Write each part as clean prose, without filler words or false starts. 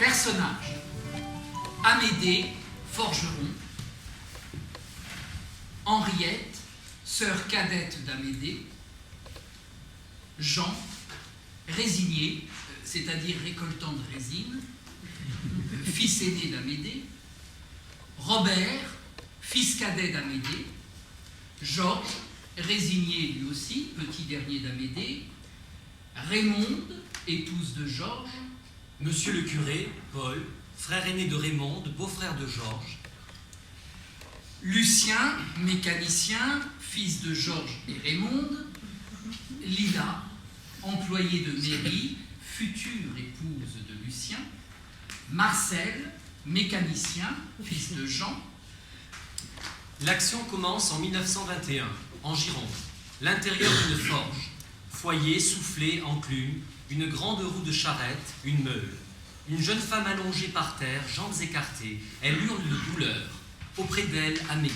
Personnages. Amédée, forgeron. Henriette, sœur cadette d'Amédée. Jean, résigné, c'est-à-dire récoltant de résine, fils aîné d'Amédée. Robert, fils cadet d'Amédée. Georges, résigné lui aussi, petit dernier d'Amédée. Raymonde, épouse de Georges. Monsieur le curé, Paul, frère aîné de Raymonde, beau-frère de Georges. Lucien, mécanicien, fils de Georges et Raymonde. Lila, employée de mairie, future épouse de Lucien. Marcel, mécanicien, fils de Jean. L'action commence en 1921, en Gironde. L'intérieur d'une forge. Foyer, soufflé, enclume, une grande roue de charrette, une meule. Une jeune femme allongée par terre, jambes écartées. Elle hurle de douleur. Auprès d'elle, Amédée.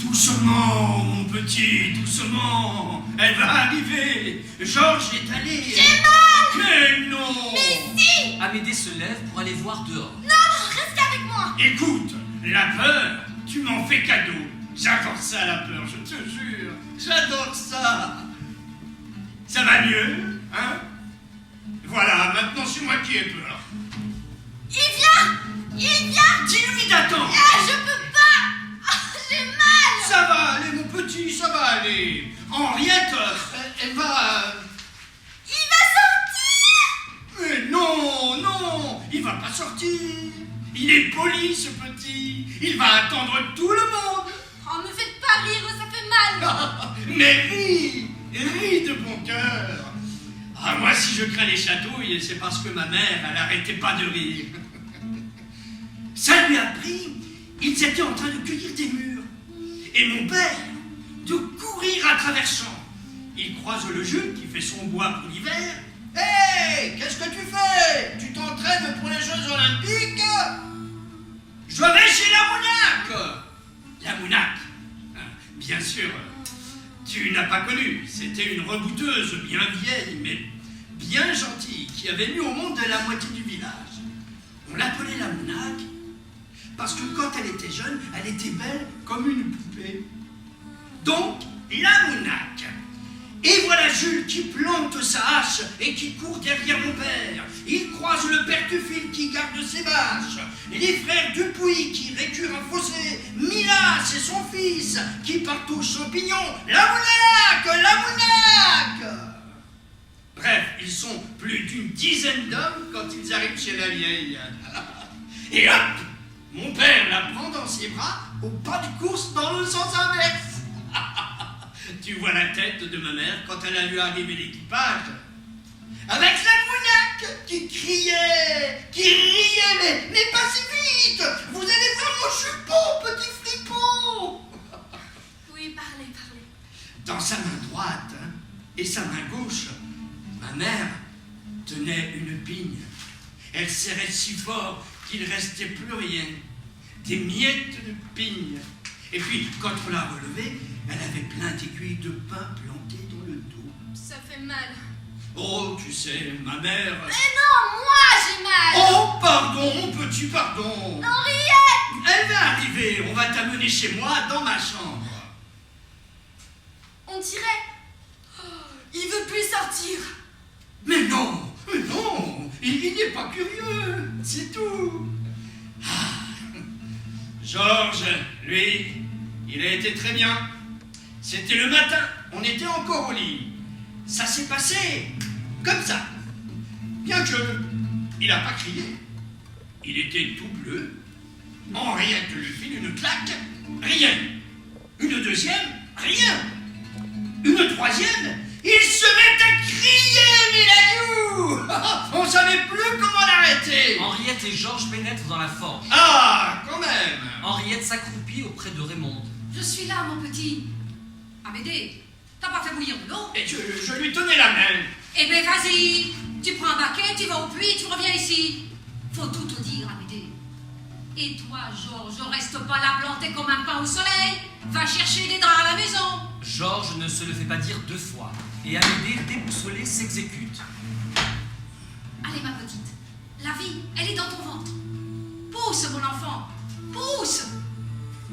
Doucement, mon petit, doucement. Elle va arriver. Georges est allé. J'ai mal! Mais non! Mais si! Amédée se lève pour aller voir dehors. Non, reste avec moi! Écoute, la peur, tu m'en fais cadeau. J'adore ça, la peur, je te jure. J'adore ça. Ça va mieux, hein? Voilà, maintenant c'est moi qui ai peur. Il vient! Il vient! Dis-lui d'attendre. Ah, je peux pas! Ah, j'ai mal! Ça va aller, mon petit, ça va aller. Henriette, elle va... Il va sortir! Mais non, non, il va pas sortir. Il est poli, ce petit. Il va attendre tout le monde. Oh, me faites pas rire, ça fait mal! Mais ris, ris de bon cœur. Ah, moi, si je crains les chatouilles, c'est parce que ma mère, elle arrêtait pas de rire. Ça lui a pris. Ils étaient en train de cueillir des mûres. Et mon père, de courir à travers champs. Il croise le Jules qui fait son bois pour l'hiver. Hé, qu'est-ce que tu fais? Tu t'entraînes pour les Jeux Olympiques? Je vais chez la Mounac. La Mounac, bien sûr, tu n'as pas connu. C'était une rebouteuse bien vieille, mais bien gentille, qui avait mis au monde la moitié du village. On l'appelait la Mounac, parce que quand elle était jeune, elle était belle comme une poupée. Donc, la Mounac. Et voilà Jules qui plante sa hache et qui court derrière mon père. Il croise le père Tuffil qui garde ses vaches. Les frères Dupuis qui récurent un fossé. Milas et son fils qui partent aux champignons. La Mounac! La Mounac! Bref, ils sont plus d'une dizaine d'hommes quand ils arrivent chez la vieille. Et hop! Mon père la prend dans ses bras au pas de course dans le sens inverse. Tu vois la tête de ma mère quand elle a vu arriver l'équipage. Avec la Mounac qui criait, qui riait, mais pas si vite. Vous allez voir mon jupon, petit fripon. Oui, parlez, parlez. Dans sa main droite et sa main gauche, ma mère tenait une pigne. Elle serrait si fort qu'il ne restait plus rien. Des miettes de pigne. Et puis, quand on l'a relevée, elle avait plein d'aiguilles de pain plantées dans le dos. Ça fait mal. Oh, tu sais, ma mère... Mais non, moi j'ai mal! Oh, pardon, mon petit pardon. Henriette! Elle va arriver, on va t'amener chez moi dans ma chambre. On dirait... Oh, il veut plus sortir. Mais non, il n'est pas curieux, c'est tout. Ah. Georges, lui, il a été très bien. C'était le matin, on était encore au lit. Ça s'est passé comme ça. Bien que il n'a pas crié. Il était tout bleu. Henriette lui file une claque, rien. Une deuxième, rien. Une troisième, il se met à crier, Miladou. On savait plus comment l'arrêter. Henriette et Georges pénètrent dans la forge. Ah, quand même. Henriette s'accroupit auprès de Raymonde. Je suis là, mon petit. Amédée, t'as pas fait bouillir de l'eau? Et je lui tenais la main. Eh ben vas-y, tu prends un baquet, tu vas au puits, tu reviens ici. Faut tout te dire, Amédée. Et toi, Georges, reste pas là planté comme un pain au soleil. Va chercher des draps à la maison. Georges ne se le fait pas dire deux fois. Et Amédée, déboussolée, s'exécute. Allez, ma petite, la vie, Elle est dans ton ventre. Pousse, mon enfant. Pousse.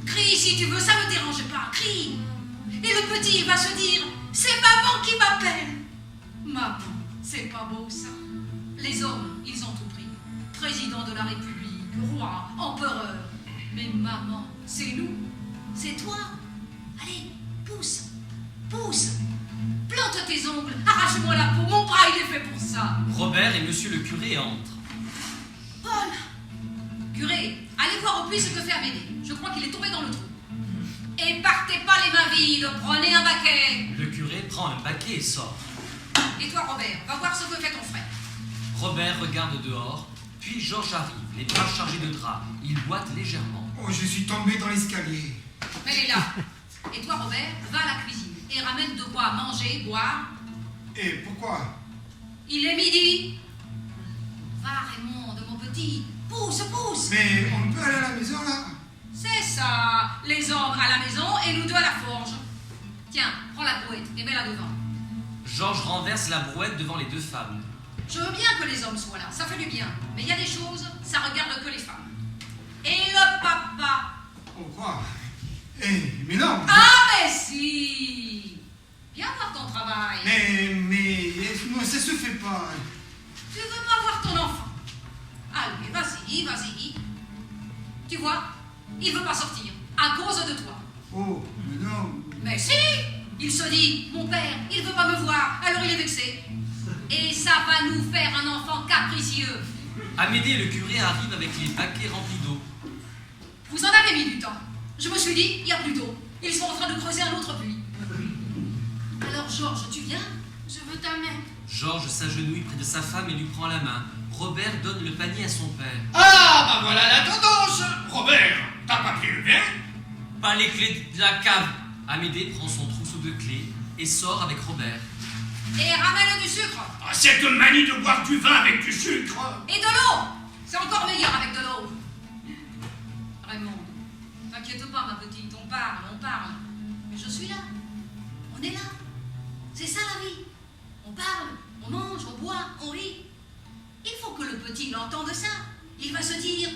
Crie si tu veux, ça ne me dérange pas. Crie. Et le petit va se dire, c'est maman qui m'appelle. Maman, c'est pas beau ça. Les hommes, ils ont tout pris. Président de la République, roi, empereur. Mais maman, c'est nous. C'est toi. Allez, pousse. Pousse. Plante tes ongles, arrache-moi la peau. Mon bras, il est fait pour ça. Robert et monsieur le curé entrent. Paul. Curé, allez voir au puits ce que fait Amédée. Je crois qu'il est tombé dans le trou. Et partez pas les mains vides, prenez un baquet. Le curé prend un baquet et sort. Et toi, Robert, va voir ce que fait ton frère. Robert regarde dehors, puis Georges arrive, les bras chargés de draps. Il boite légèrement. Oh, je suis tombé dans l'escalier. Mais elle est là. Et toi, Robert, va à la cuisine et ramène de quoi manger, boire. Et pourquoi? Il est midi. Va, Raymond, mon petit. Pousse, pousse. Mais on peut aller à la maison, là? C'est ça. Les hommes à la maison et nous deux à la forge. Tiens, prends la brouette et mets-la devant. Georges renverse la brouette devant les deux femmes. Je veux bien que les hommes soient là, ça fait du bien. Mais il y a des choses, ça regarde que les femmes. Et le papa? Oh, quoi? Mais non! Ah, mais si! Viens voir ton travail. Non, ça se fait pas. Tu veux pas voir ton enfant? Allez, vas-y, vas-y. Tu vois, il veut pas sortir, à cause de toi. Oh, mais non. Mais si! Il se dit, mon père, il veut pas me voir, alors il est vexé. Et ça va nous faire un enfant capricieux. Amédée et le curé arrivent avec les baquets remplis d'eau. Vous en avez mis du temps. Je me suis dit, il n'y a plus d'eau. Ils sont en train de creuser un autre puits. Alors, Georges, tu viens? Je veux ta main. Georges s'agenouille près de sa femme et lui prend la main. Robert donne le panier à son père. Ah, bah voilà la tendance. Robert, t'as pas pris le bien? Pas les clés de la cave. Amédée prend son trousseau de clés et sort avec Robert. Et ramène du sucre. Ah, cette manie de boire du vin avec du sucre. Et de l'eau. C'est encore meilleur avec de l'eau. Raymond, t'inquiète pas, ma petite. On parle. Mais je suis là. On est là. C'est ça la vie. On parle, on mange, on boit, on rit. Il faut que le petit l'entende ça. Il va se dire,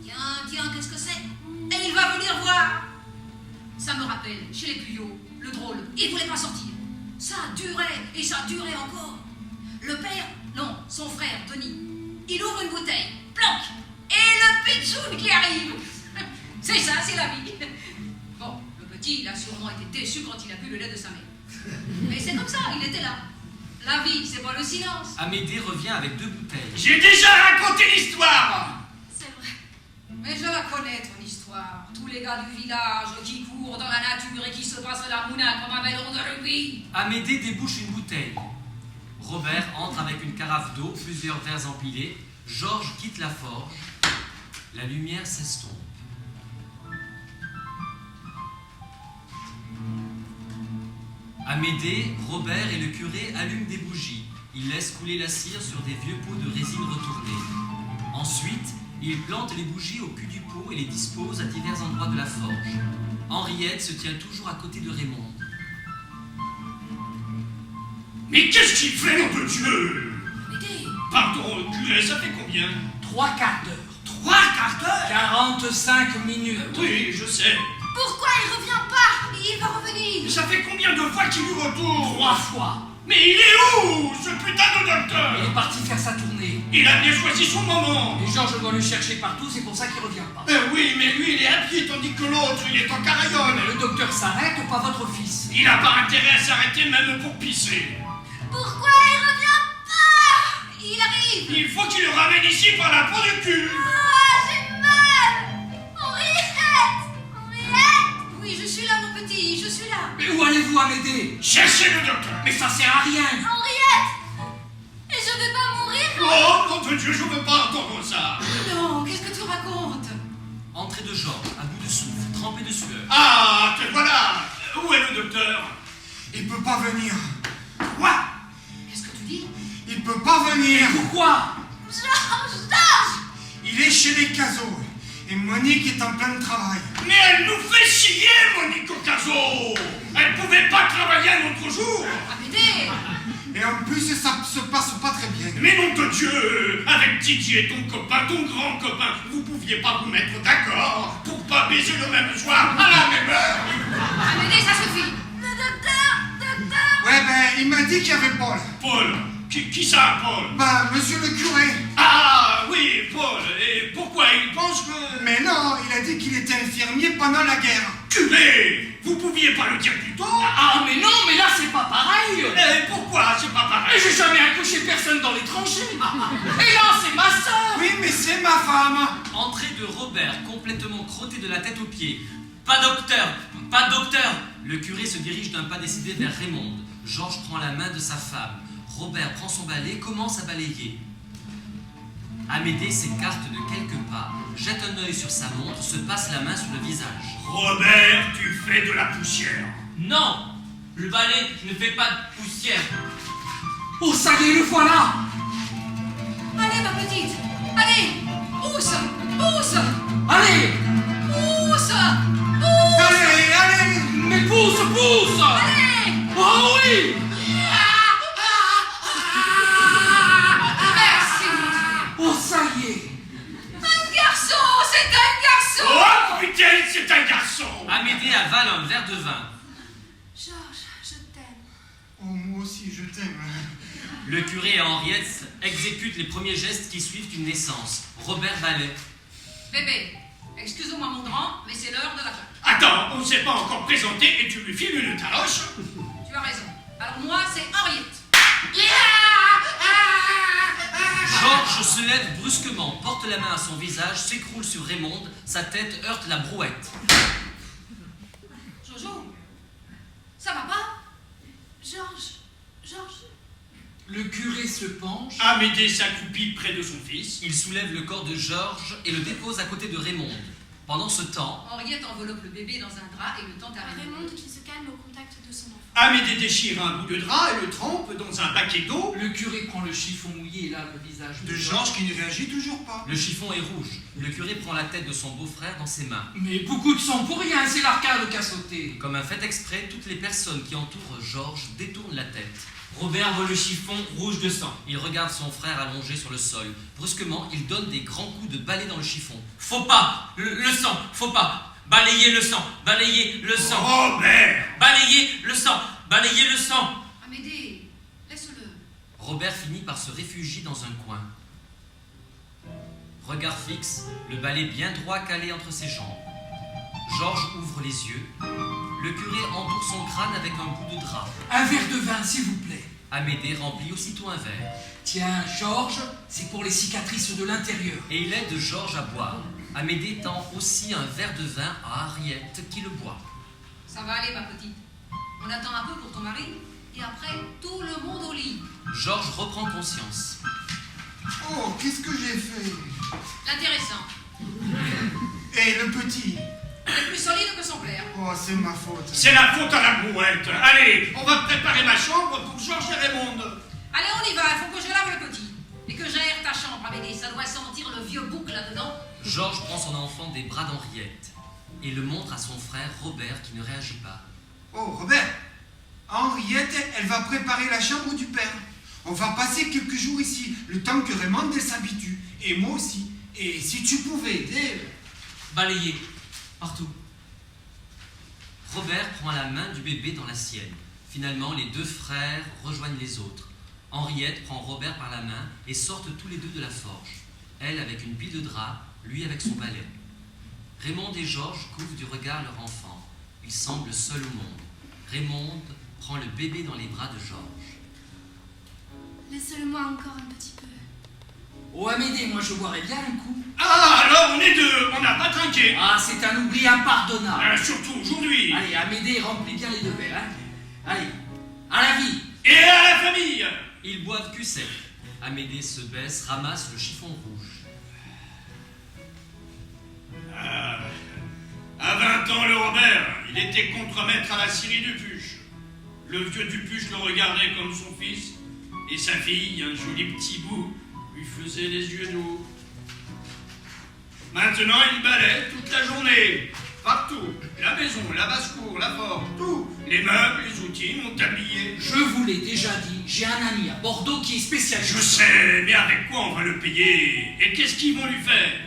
tiens, qu'est-ce que c'est? Et il va venir voir. Ça me rappelle, chez les Puyot, le drôle, il voulait pas sortir. Ça durait, et ça durait encore. Le père, non, son frère, Denis, il ouvre une bouteille, planque, et le pitchoun qui arrive. C'est ça, c'est la vie. Bon, le petit, il a sûrement été déçu quand il a bu le lait de sa mère. Mais c'est comme ça, il était là. La vie, c'est pas le silence. Amédée revient avec 2 bouteilles. J'ai déjà raconté l'histoire. C'est vrai. Mais je la connais, ton histoire. Tous les gars du village qui courent dans la nature et qui se passent la mouna comme un ballon de rugby. Amédée débouche une bouteille. Robert entre avec une carafe d'eau, plusieurs verres empilés. Georges quitte la forge. La lumière s'estompe. Amédée, Robert et le curé allument des bougies. Ils laissent couler la cire sur des vieux pots de résine retournés. Ensuite, ils plantent les bougies au cul du pot et les disposent à divers endroits de la forge. Henriette se tient toujours à côté de Raymond. Mais qu'est-ce qu'il fait, nom de Dieu? Amédée. Pardon, curé, ça fait combien? 3 quarts d'heure. 3 quarts d'heure? 45 minutes. Oui, je sais. Pourquoi il revient pas? Il va revenir. Ça fait combien de fois qu'il nous retourne? 3 fois. Mais il est où, ce putain de Il docteur? est parti faire sa tournée. Il a bien choisi son moment. Et Georges doit le chercher partout, c'est pour ça qu'il revient pas. Oui, mais lui, il est à pied, tandis que l'autre, il est en carayole. Mais le docteur s'arrête, pas votre fils. Il n'a pas intérêt à s'arrêter même pour pisser. Pourquoi il revient pas? Il arrive. Il faut qu'il le ramène ici par la peau du cul. Ah, j'ai mal. Henriette. Oui, je suis là, mon petit, je suis là. Mais où allez-vous, Amédée? Cherchez le docteur. Mais ça sert à rien. Henriette. Et je vais pas mourir. Oh, mon Dieu, je veux pas entendre ça. Non, qu'est-ce que tu racontes? Entrée de Georges, à bout de souffle, trempé de sueur. Ah, te voilà. Où est le docteur? Il peut pas venir. Quoi? Qu'est-ce que tu dis? Il peut pas venir. Pourquoi? Georges. Il est chez les Cazaux. Et Monique est en plein travail. Mais elle nous fait chier, Monique Ocaso. Elle pouvait pas travailler un autre jour. Amédée! Et en plus, ça se passe pas très bien. Mais nom de Dieu, avec Didier, ton copain, ton grand copain, vous pouviez pas vous mettre d'accord pour pas baiser le même soir à la même heure. Amédée, ça suffit! Le docteur! Ouais, ben, il m'a dit qu'il y avait Paul. Paul, qui ça, Paul? Bah, monsieur le curé. Ah oui, Paul, et pourquoi il pense que... Mais non, il a dit qu'il était infirmier pendant la guerre. Curé, vous pouviez pas le dire plus tôt? Ah, mais non, mais là, c'est pas pareil. Et pourquoi c'est pas Et pareil? j'ai jamais accouché personne dans les tranchées. Et là, c'est ma sœur. Oui, mais c'est ma femme. Entrée de Robert, complètement crotté de la tête aux pieds. Pas docteur, pas docteur. Le curé se dirige d'un pas décidé vers Raymond. Georges prend la main de sa femme. Robert prend son balai et commence à balayer. Amédée s'écarte de quelques pas, jette un œil sur sa montre, se passe la main sur le visage. Robert, tu fais de la poussière. Non, le balai ne fait pas de poussière. Oh, ça y est, le voilà. Allez, ma petite! Allez! Pousse! Pousse! Allez, Pousse! Allez, allez. mais pousse, pousse. Allez! Oh oui. Merci, mon Dieu! Oh, ça y est. Un garçon! C'est un garçon! Oh putain, c'est un garçon. Amédée avale un verre de vin. Georges, je t'aime. Oh, moi aussi, je t'aime. Le curé et Henriette exécutent les premiers gestes qui suivent une naissance. Robert balaie. Bébé, excuse-moi mon grand, mais c'est l'heure de la claque. Attends, on ne s'est pas encore présenté et tu lui files une taloche? Tu as raison. Alors moi, c'est Henriette. Georges se lève brusquement, porte la main à son visage, s'écroule sur Raymond, sa tête heurte la brouette. Jojo, ça va pas? Georges, Le curé se penche. Amédée s'accroupit près de son fils. Il soulève le corps de Georges et le dépose à côté de Raymond. Pendant ce temps, Henriette enveloppe le bébé dans un drap et le tente à Raymond qui se calme au contact de son enfant. Amédée déchire un bout de drap et le trempe dans un baquet d'eau. Le curé prend le chiffon mouillé et lave le visage De Georges qui ne réagit toujours pas. le chiffon est rouge. Le curé prend la tête de son beau-frère dans ses mains. Mais beaucoup de sang pour rien, c'est l'arcade qui a sauté. Comme un fait exprès, toutes les personnes qui entourent Georges détournent la tête. Robert voit le chiffon rouge de sang. Il regarde son frère allongé sur le sol. Brusquement, il donne des grands coups de balai dans le chiffon. Faut pas, le sang, faut pas. Balayez le sang, balayez le sang. Robert! Balayez le sang, balayez le sang. Amédée, laisse-le. Robert finit par se réfugier dans un coin. Regard fixe, le balai bien droit calé entre ses jambes. Georges ouvre les yeux. Le curé entoure son crâne avec un bout de drap. Un verre de vin, s'il vous plaît. Amédée remplit aussitôt un verre. Tiens, Georges, c'est pour les cicatrices de l'intérieur. Et il aide Georges à boire. Amédée tend aussi un verre de vin à Henriette qui le boit. Ça va aller, ma petite. On attend un peu pour ton mari, et après, tout le monde au lit. Georges reprend conscience. Oh, qu'est-ce que j'ai fait? L'intéressant. Et le petit? Il est plus solide que son père. Oh, c'est ma faute. C'est la faute à la brouette. Allez, on va préparer ma chambre pour Georges et Raymond. Allez, on y va, il faut que je lave le petit. Et que j'aère ta chambre, Amédée. Ça doit sentir le vieux bouc là-dedans. Georges prend son enfant des bras d'Henriette et le montre à son frère Robert qui ne réagit pas. Oh, Robert, Henriette, elle va préparer la chambre du père. On va passer quelques jours ici, le temps que Raymond elle s'habitue. Et moi aussi. Et si tu pouvais aider... Balayez, partout. Robert prend la main du bébé dans la sienne. Finalement, les deux frères rejoignent les autres. Henriette prend Robert par la main et sortent tous les deux de la forge. Elle avec une pile de draps, lui avec son balai. Raymond et Georges couvrent du regard leur enfant. Ils semblent seuls au monde. Raymond prend le bébé dans les bras de Georges. Laisse-le-moi encore un petit peu. Oh, Amédée, moi je boirais bien un coup. Ah, alors on est deux, on n'a pas trinqué. Ah, c'est un oubli impardonnable. Surtout aujourd'hui. Allez, Amédée, remplis bien les deux verres. Hein. Allez, à la vie. Et à la famille. Ils boivent cul sec. Amédée se baisse, ramasse le chiffon rouge. À 20 ans, le Robert, il était contremaître à la scierie Dupuche. Le vieux Dupuche le regardait comme son fils, et sa fille, un joli petit bout, lui faisait les yeux doux. Maintenant, il balaie toute la journée. Partout. La maison, la basse-cour, la porte, tout. Les meubles, les outils, mon tablier. Je vous l'ai déjà dit, j'ai un ami à Bordeaux qui est spécialiste. Je sais, mais avec quoi on va le payer? Et qu'est-ce qu'ils vont lui faire?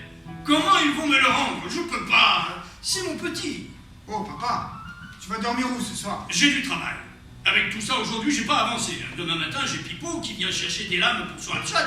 Comment ils vont me le rendre? Je peux pas. C'est mon petit. Oh, papa, tu vas dormir où ce soir? J'ai du travail. Avec tout ça, aujourd'hui, j'ai pas avancé. Demain matin, j'ai Pipo qui vient chercher des lames pour son Hudson.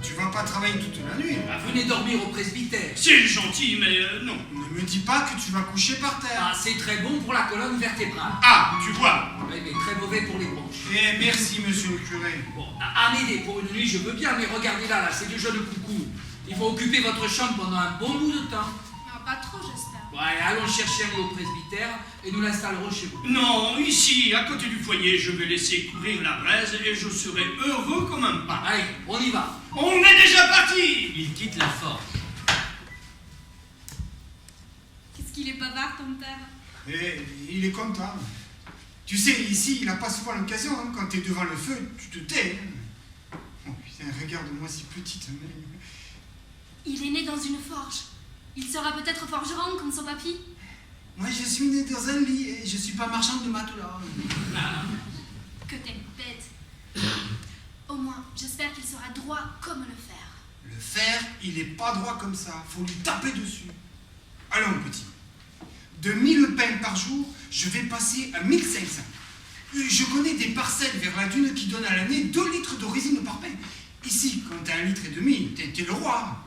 Tu vas pas travailler toute la nuit. Venez dormir au presbytère. C'est gentil, mais non. Ne me dis pas que tu vas coucher par terre. Ah, c'est très bon pour la colonne vertébrale. Ah, tu vois. Oui, mais très mauvais pour les bronches. Eh, merci, monsieur le curé. Bon, Amédée, pour une nuit, je veux bien, mais regardez là, c'est du jeune coucou. Il faut occuper votre chambre pendant un bon bout de temps. Non, pas trop, j'espère. Ouais, allons chercher un lit au presbytère et nous l'installerons chez vous. Non, ici, à côté du foyer, je vais laisser courir la braise et je serai heureux comme un pain. Allez, on y va. On est déjà parti. Il quitte la forge. Qu'est-ce qu'il est bavard, ton père? Eh, il est content. Tu sais, ici, il n'a pas souvent l'occasion. Hein. Quand tu es devant le feu, tu te tais. Hein. Oh putain, regarde-moi si petite. Il est né dans une forge. Il sera peut-être forgeron comme son papy. Moi, je suis né dans un lit et je suis pas marchand de matelas. Que t'es bête. Au moins, j'espère qu'il sera droit comme le fer. Le fer, il est pas droit comme ça. Faut lui taper dessus. Allons, petit. De 1000 pains par jour, je vais passer à 1500. Je connais des parcelles vers la dune qui donnent à l'année 2 litres de résine par pain. Ici, quand t'as 1,5 litre, t'es le roi.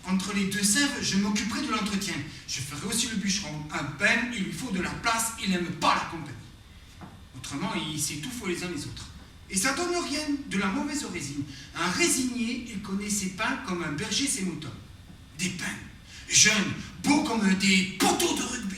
Entre les deux sèves, je m'occuperai de l'entretien. Je ferai aussi le bûcheron. Un pain, il lui faut de la place, il n'aime pas la compagnie. Autrement, il s'étouffe les uns les autres. Et ça donne rien, de la mauvaise résine. Un résinier, il connaît ses pains comme un berger ses moutons. Des pains, jeunes, beaux comme des poteaux de rugby.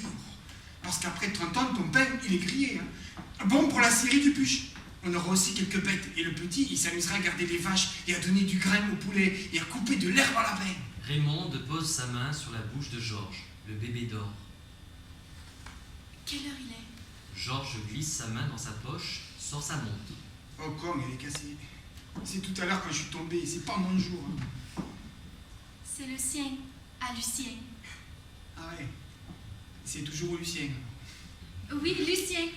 Parce qu'après 30 ans, ton pain, il est grillé. Hein. Bon pour la scierie du bûche. On aura aussi quelques bêtes. Et le petit, il s'amusera à garder les vaches et à donner du grain au poulet et à couper de l'herbe à la baie. Raymond pose sa main sur la bouche de Georges. Le bébé dort. Quelle heure il est? Georges glisse sa main dans sa poche, sort sa montre. Oh, comme elle est cassée. C'est tout à l'heure quand je suis tombé, c'est pas mon jour. Hein. C'est le sien, à Lucien. Ah ouais. C'est toujours au Lucien. Oui, Lucien.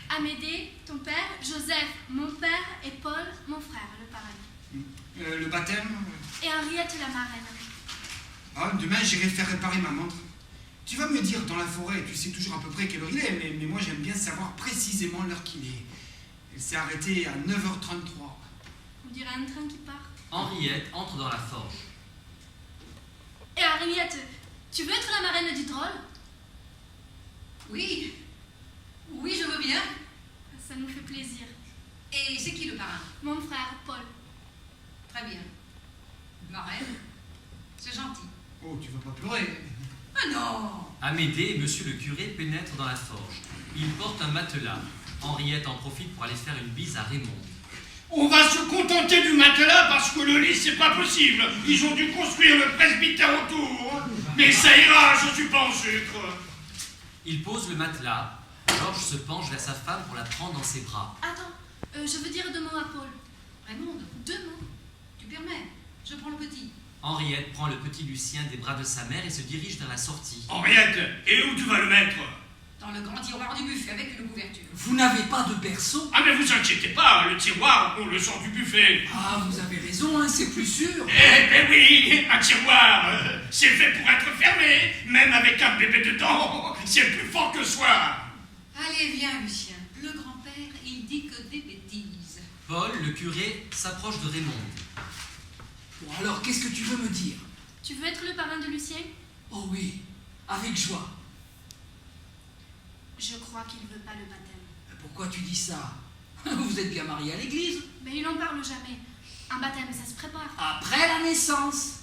Amédée, ton père, Joseph, mon père, et Paul, mon frère, le parrain. Le baptême. Et Henriette, la marraine. Ah, demain, j'irai faire réparer ma montre. Tu vas me dire, dans la forêt, tu sais toujours à peu près quelle heure il est, mais moi, j'aime bien savoir précisément l'heure qu'il est. Elle s'est arrêtée à 9h33. On dirait un train qui part. Henriette entre dans la forge. Et Henriette, tu veux être la marraine du drôle? Oui. Oui, je veux bien. Ça nous fait plaisir. Et c'est qui le parrain? Mon frère, Paul. Très bien. Marraine, c'est gentil. Oh, tu vas pas pleurer. Ah non! Amédée et monsieur le curé pénètrent dans la forge. Ils portent un matelas. Henriette en profite pour aller faire une bise à Raymond. On va se contenter du matelas parce que le lit, c'est pas possible. Ils ont dû construire le presbytère autour. Mais ça ira, je suis pas en sucre. Il pose le matelas. Georges se penche vers sa femme pour la prendre dans ses bras. Attends, je veux dire 2 mots à Paul. Raymond, 2 mots. tu permets? Je prends le petit. Henriette prend le petit Lucien des bras de sa mère et se dirige vers la sortie. Henriette, et où tu vas le mettre? Dans le grand tiroir du buffet avec une couverture. Vous n'avez pas de berceau? Ah mais vous inquiétez pas, le tiroir, on le sort du buffet. Ah, vous avez raison, hein, c'est plus sûr. Eh oui, un tiroir, c'est fait pour être fermé, même avec un bébé dedans, c'est plus fort que soi. Allez, viens, Lucien. Le grand-père, il dit que des bêtises. Paul, le curé, s'approche de Raymond. Bon, alors, qu'est-ce que tu veux me dire? Tu veux être le parrain de Lucien? Oh oui, avec joie. Je crois qu'il veut pas le baptême. Pourquoi tu dis ça? Vous êtes bien mariés à l'église. Mais il n'en parle jamais. Un baptême, ça se prépare. Après la naissance.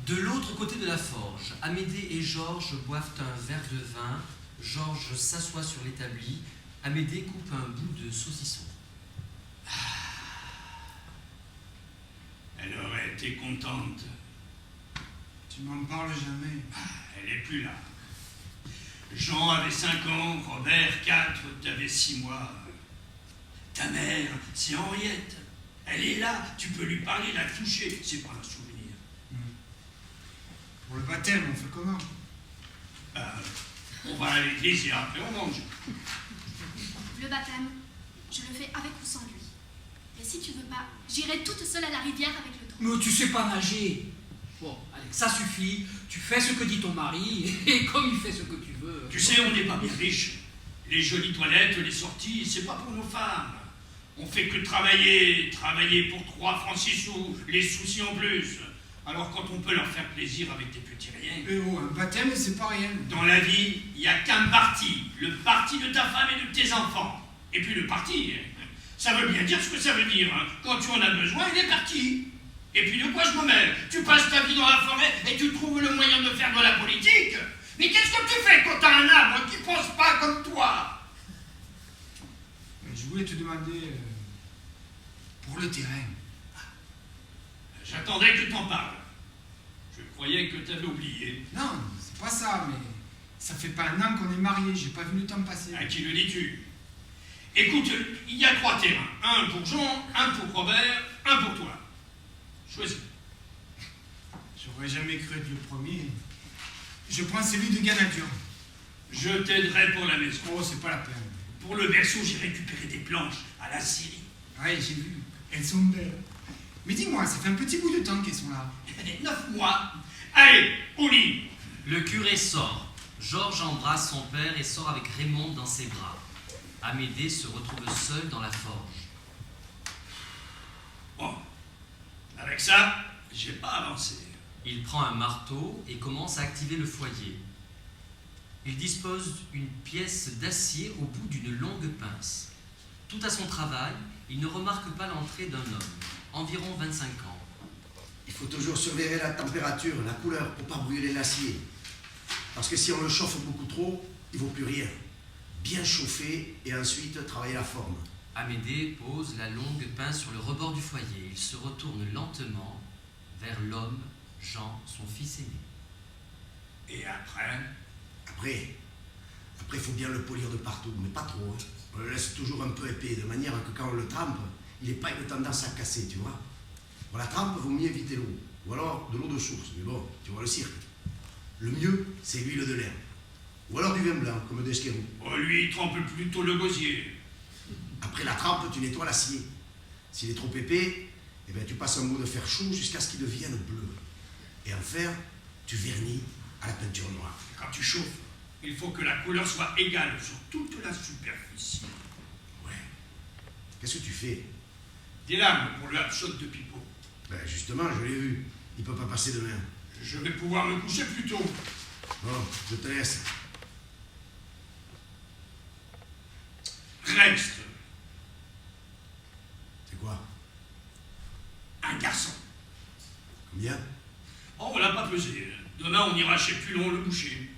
De l'autre côté de la forge, Amédée et Georges boivent un verre de vin. Georges s'assoit sur l'établi. Amédée coupe un bout de saucisson. Elle aurait été contente. Tu m'en parles jamais. Elle est plus là. Jean avait 5 ans, Robert 4, t'avais 6 mois. Ta mère, c'est Henriette. Elle est là, tu peux lui parler, la toucher. C'est pas un souvenir. Pour le baptême, on fait comment? On va à l'église et après on mange. Le baptême, je le fais avec ou sans lui. Et si tu veux pas, j'irai toute seule à la rivière avec le dos. Mais tu sais pas nager. Bon, allez, ça suffit. Tu fais ce que dit ton mari, et comme il fait ce que tu veux. Tu sais, on n'est pas bien riche. Les jolies toilettes, les sorties, c'est pas pour nos femmes. On fait que travailler pour 3 francs 6 sous, les soucis en plus. Alors quand on peut leur faire plaisir avec des petits riens. Mais oh, un baptême, c'est pas rien. Dans la vie, il n'y a qu'un parti. Le parti de ta femme et de tes enfants. Et puis le parti, ça veut bien dire ce que ça veut dire. Hein. Quand tu en as besoin, il est parti. Et puis de quoi je me mêle? Tu passes ta vie dans la forêt et tu trouves le moyen de faire de la politique? Mais qu'est-ce que tu fais quand t'as un arbre qui pense pas comme toi? Je voulais te demander pour le terrain. J'attendais que tu t'en parles. Je croyais que tu avais oublié. Non, c'est pas ça, mais ça fait pas un an qu'on est mariés, j'ai pas vu le temps passer. À qui le dis-tu? Écoute, il y a 3 terrains. Un pour Jean, un pour Robert, un pour toi. Choisis. J'aurais jamais cru être le premier. Je prends celui de Ganadur. Je t'aiderai pour la maison. Oh, c'est pas la peine. Pour le berceau, j'ai récupéré des planches à la Syrie. Ouais, j'ai vu. Elles sont belles. Mais dis-moi, ça fait un petit bout de temps qu'elles sont là. 9 mois. Allez, au lit. Le curé sort. Georges embrasse son père et sort avec Raymond dans ses bras. Amédée se retrouve seule dans la forge. Bon, avec ça, j'ai pas avancé. Il prend un marteau et commence à activer le foyer. Il dispose d'une pièce d'acier au bout d'une longue pince. Tout à son travail, il ne remarque pas l'entrée d'un homme, environ 25 ans. Il faut toujours surveiller la température, la couleur, pour pas brûler l'acier. Parce que si on le chauffe beaucoup trop, il ne vaut plus rien. Bien chauffer et ensuite travailler la forme. Amédée pose la longue pince sur le rebord du foyer. Il se retourne lentement vers l'homme, Jean, son fils aîné. Et après? Après, il faut bien le polir de partout, mais pas trop. Hein. On le laisse toujours un peu épais, de manière que quand on le trempe, il n'ait pas une tendance à casser, tu vois. Pour la trempe, il vaut mieux éviter l'eau. Ou alors de l'eau de source, mais bon, tu vois le cirque. Le mieux, c'est l'huile de lin. Ou alors du vin blanc, comme d'Esquerou. Oh, lui, il trempe plutôt le gosier. Après la trempe, tu nettoies l'acier. S'il est trop épais, eh bien, tu passes un bout de fer chaud jusqu'à ce qu'il devienne bleu. Et en fer, tu vernis à la peinture noire. Quand tu chauffes, il faut que la couleur soit égale sur toute la superficie. Ouais. Qu'est-ce que tu fais? Des lames pour le hapshot de Pipo. Ben justement, je l'ai vu. Il peut pas passer demain. Je vais pouvoir me coucher plus tôt. Bon, je te laisse. Reste C'est quoi? un garçon. Combien? Oh, on l'a pas pesé. Demain, on ira chez Pulon le boucher.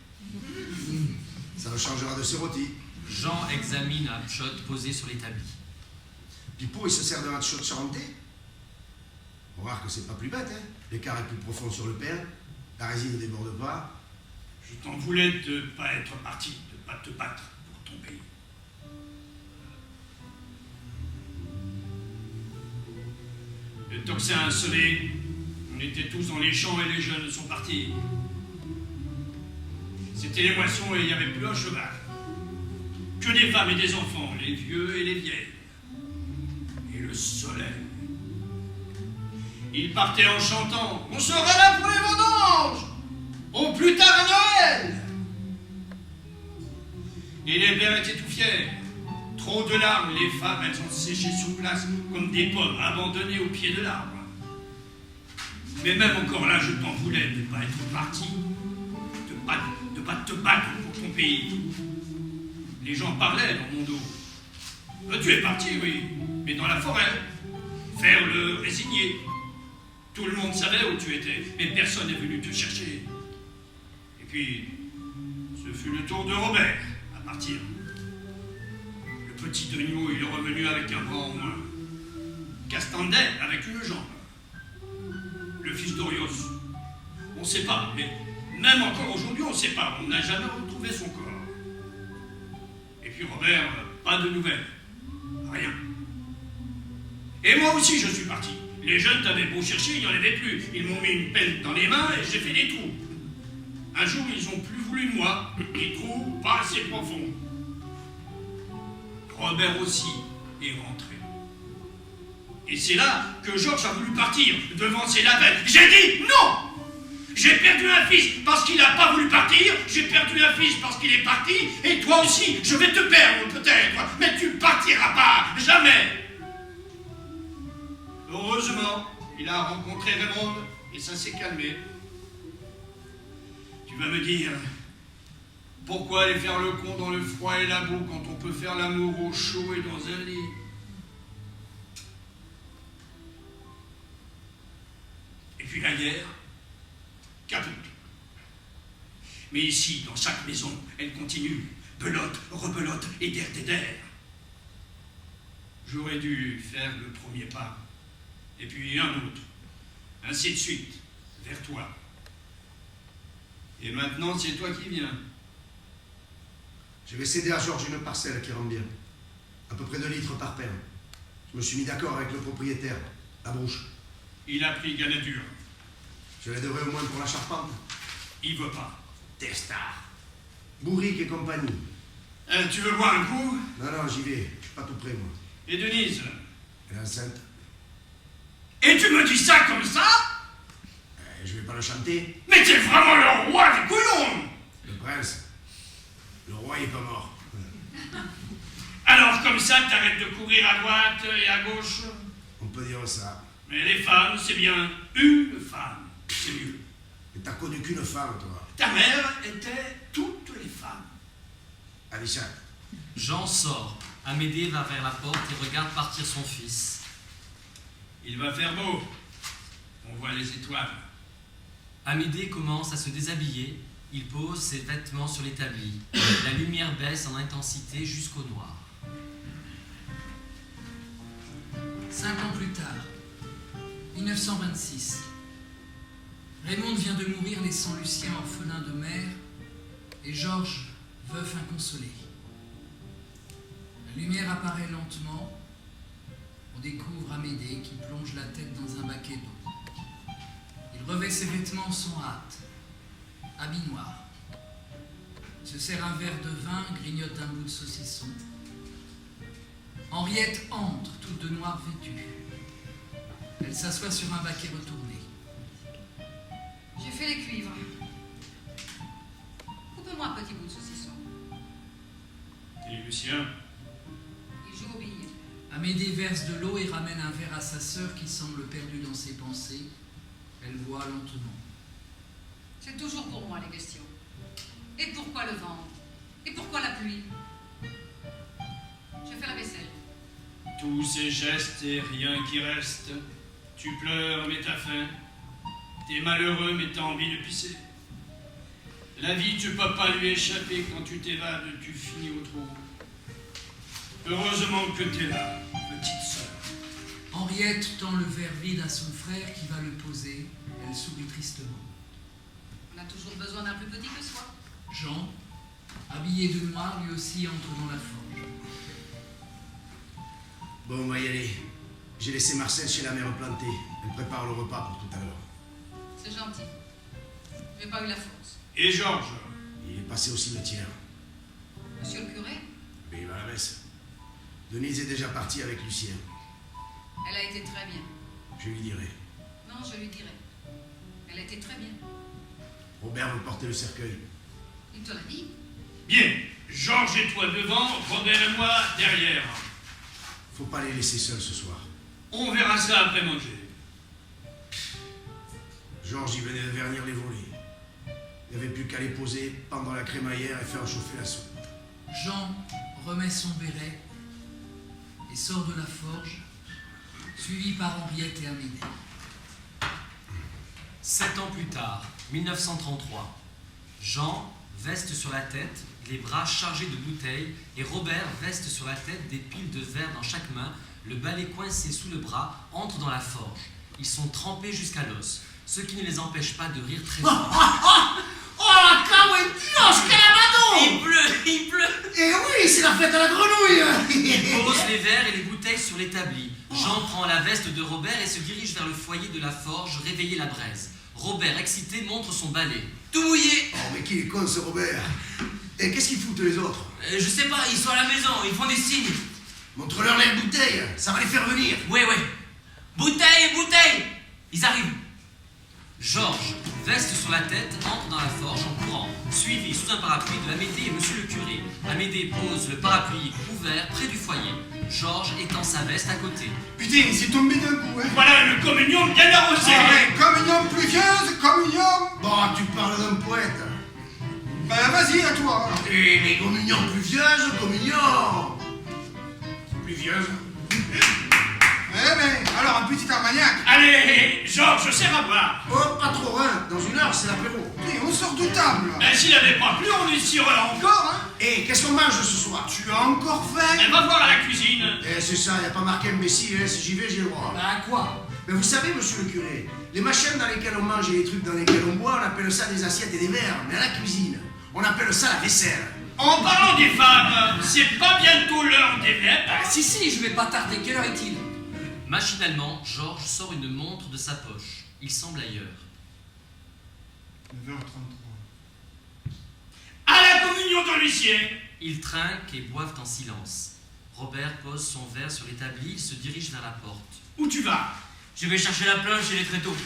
Ça nous changera de ses rôtis. Jean examine un shot posé sur l'établi. Pipo, il se sert d'un shot charentais. On va voir que c'est pas plus bête, hein. L'écart est plus profond sur le père. La résine ne déborde pas. Je t'en voulais de pas être parti, de pas te battre pour ton pays. Le tocsin a sonné. On était tous dans les champs et les jeunes sont partis. C'était les moissons et il n'y avait plus un cheval. Que des femmes et des enfants, les vieux et les vieilles. Et le soleil. Ils partaient en chantant. On sera là pour les vendanges! Au plus tard à Noël! Et les pères étaient tout fiers. Trop de larmes, les femmes, elles ont séché sur place comme des pommes abandonnées au pied de l'arbre. Mais même encore là, je t'en voulais de ne pas être parti, de pas te battre pour ton pays. Les gens parlaient dans mon dos. Tu es parti, oui, mais dans la forêt, faire le résigné. Tout le monde savait où tu étais, mais personne n'est venu te chercher. Et puis, ce fut le tour de Robert à partir. Le petit Degnaud, il est revenu avec un bras en moins. Castandet avec une jambe. Le fils d'Orios. On ne sait pas, mais même encore aujourd'hui, on ne sait pas. On n'a jamais retrouvé son corps. Et puis Robert, pas de nouvelles. Rien. Et moi aussi, je suis parti. Les jeunes t'avaient beau chercher, il n'y en avait plus. Ils m'ont mis une pelle dans les mains et j'ai fait des trous. Un jour, ils ont plus voulu de moi. Des trous pas assez profonds. Robert aussi est rentré. Et c'est là que Georges a voulu partir, devant ses labels. J'ai dit non! J'ai perdu un fils parce qu'il n'a pas voulu partir, j'ai perdu un fils parce qu'il est parti, et toi aussi, je vais te perdre peut-être, mais tu partiras pas, jamais! Heureusement, il a rencontré Raymond, et ça s'est calmé. Tu vas me dire, pourquoi aller faire le con dans le froid et la boue quand on peut faire l'amour au chaud et dans un lit? Et puis la guerre, caput. Mais ici, dans chaque maison, elle continue, belote, rebelote et der. J'aurais dû faire le premier pas, et puis un autre, ainsi de suite, vers toi. Et maintenant, c'est toi qui viens. Je vais céder à Georges une parcelle qui rend bien. À peu près 2 litres par paire. Je me suis mis d'accord avec le propriétaire, la bouche. Il a pris Ganadur. Je l'aiderai au moins pour la charpente. Il veut pas. Testard. Bourrique et compagnie. Tu veux boire un coup? Non, j'y vais. Je suis pas tout près, moi. Et Denise? Elle est enceinte. Et tu me dis ça comme ça? Je vais pas le chanter. Mais t'es vraiment le roi des couillons! Le prince. Le roi il est pas mort. Alors comme ça, t'arrêtes de courir à droite et à gauche? On peut dire ça. Mais les femmes, c'est bien une femme. C'est mieux. Mais t'as connu qu'une femme, toi. Ta mère était toutes les femmes. Avisha. Jean sort. Amédée va vers la porte et regarde partir son fils. Il va faire beau. On voit les étoiles. Amédée commence à se déshabiller. Il pose ses vêtements sur l'établi. La lumière baisse en intensité jusqu'au noir. 5 ans plus tard, 1926. Raymond vient de mourir laissant Lucien orphelin de mère et Georges veuf inconsolé. La lumière apparaît lentement. On découvre Amédée qui plonge la tête dans un baquet d'eau. Il revêt ses vêtements sans hâte, habit noir. Se sert un verre de vin, grignote un bout de saucisson. Henriette entre, toute de noir vêtue. Elle s'assoit sur un baquet retourné. J'ai fait les cuivres. Coupe-moi un petit bout de saucisson. Et Lucien? Il joue aux billes. Amédée verse de l'eau et ramène un verre à sa sœur qui semble perdue dans ses pensées. Elle boit lentement. C'est toujours pour moi les questions. Et pourquoi le vent? Et pourquoi la pluie? Je fais la vaisselle. Tous ces gestes et rien qui reste. Tu pleures mais t'as faim. T'es malheureux mais t'as envie de pisser. La vie tu peux pas lui échapper. Quand tu t'évades tu finis au trou. Heureusement que t'es là, petite sœur. Henriette tend le verre vide à son frère qui va le poser. Elle sourit tristement. On a toujours besoin d'un plus petit que soi. Jean, habillé de noir, lui aussi entre dans la forge. Bon, on va y aller. J'ai laissé Marcel chez la mère plantée. Elle prépare le repas pour tout à l'heure. C'est gentil. J'ai pas eu la force. Et Georges? Il est passé au cimetière. Monsieur le curé, Mais il va à la messe. Denise est déjà partie avec Lucien. elle a été très bien. Je lui dirai. Non, je lui dirai. Elle a été très bien. Robert veut porter le cercueil. Il te l'a dit. Bien, Georges et toi devant, Robert et moi derrière. Faut pas les laisser seuls ce soir. On verra ça après manger. Georges, il venait de vernir les volets. Il n'y avait plus qu'à les poser, pendant la crémaillère et faire chauffer la soupe. Jean remet son béret et sort de la forge, suivi par Henriette et Amédée. 7 ans plus tard, 1933. Jean, veste sur la tête, les bras chargés de bouteilles, et Robert, veste sur la tête, des piles de verre dans chaque main, le balai coincé sous le bras, entrent dans la forge. Ils sont trempés jusqu'à l'os, ce qui ne les empêche pas de rire très fort. Oh, Dios, Il pleut. Eh oui, c'est la fête à la grenouille. Ils posent les verres et les bouteilles sur l'établi. Jean prend la veste de Robert et se dirige vers le foyer de la forge, réveiller la braise. Robert, excité, montre son balai. Tout mouillé. Oh, mais qui est con ce Robert. Et qu'est-ce qu'ils foutent les autres? Je sais pas, ils sont à la maison, ils font des signes. Montre-leur les bouteilles, ça va les faire venir. Ouais. Bouteille, bouteille. Ils arrivent. Georges, veste sur la tête, entre dans la forge en courant, suivi sous un parapluie de Amédée et monsieur le curé. Amédée pose le parapluie ouvert près du foyer. Georges étend sa veste à côté. Putain, c'est tombé d'un coup, hein. Voilà une communion bien arrosée. Ah ouais, communion pluvieuse, communion. Bon, tu parles d'un poète. Ben vas-y, à toi. Et les communions pluvieuses, communion. Pluvieuse. Eh ben, alors un petit armagnac. Allez, Georges, serre à boire. Oh, pas trop, hein. Dans une heure, c'est l'apéro. Et on sort de table. Ben, s'il n'avait pas plu, on y sera encore, hein. Et qu'est-ce qu'on mange ce soir? Tu as encore faim? Elle va voir à la cuisine. Eh, c'est ça, y a pas marqué un messie, hein. Si j'y vais, j'ai le droit. Bah quoi? Mais vous savez, monsieur le curé, les machines dans lesquelles on mange et les trucs dans lesquels on boit, on appelle ça des assiettes et des verres. Mais à la cuisine, on appelle ça la vaisselle. En parlant des femmes, c'est pas bientôt l'heure des vêpres. Ah si, je vais pas tarder. Quelle heure est-il? Machinalement, Georges sort une montre de sa poche. Il semble ailleurs. 9h33. À la communion de Lucien. Ils trinquent et boivent en silence. Robert pose son verre sur l'établi, il se dirige vers la porte. Où tu vas? Je vais chercher la planche et les tréteaux.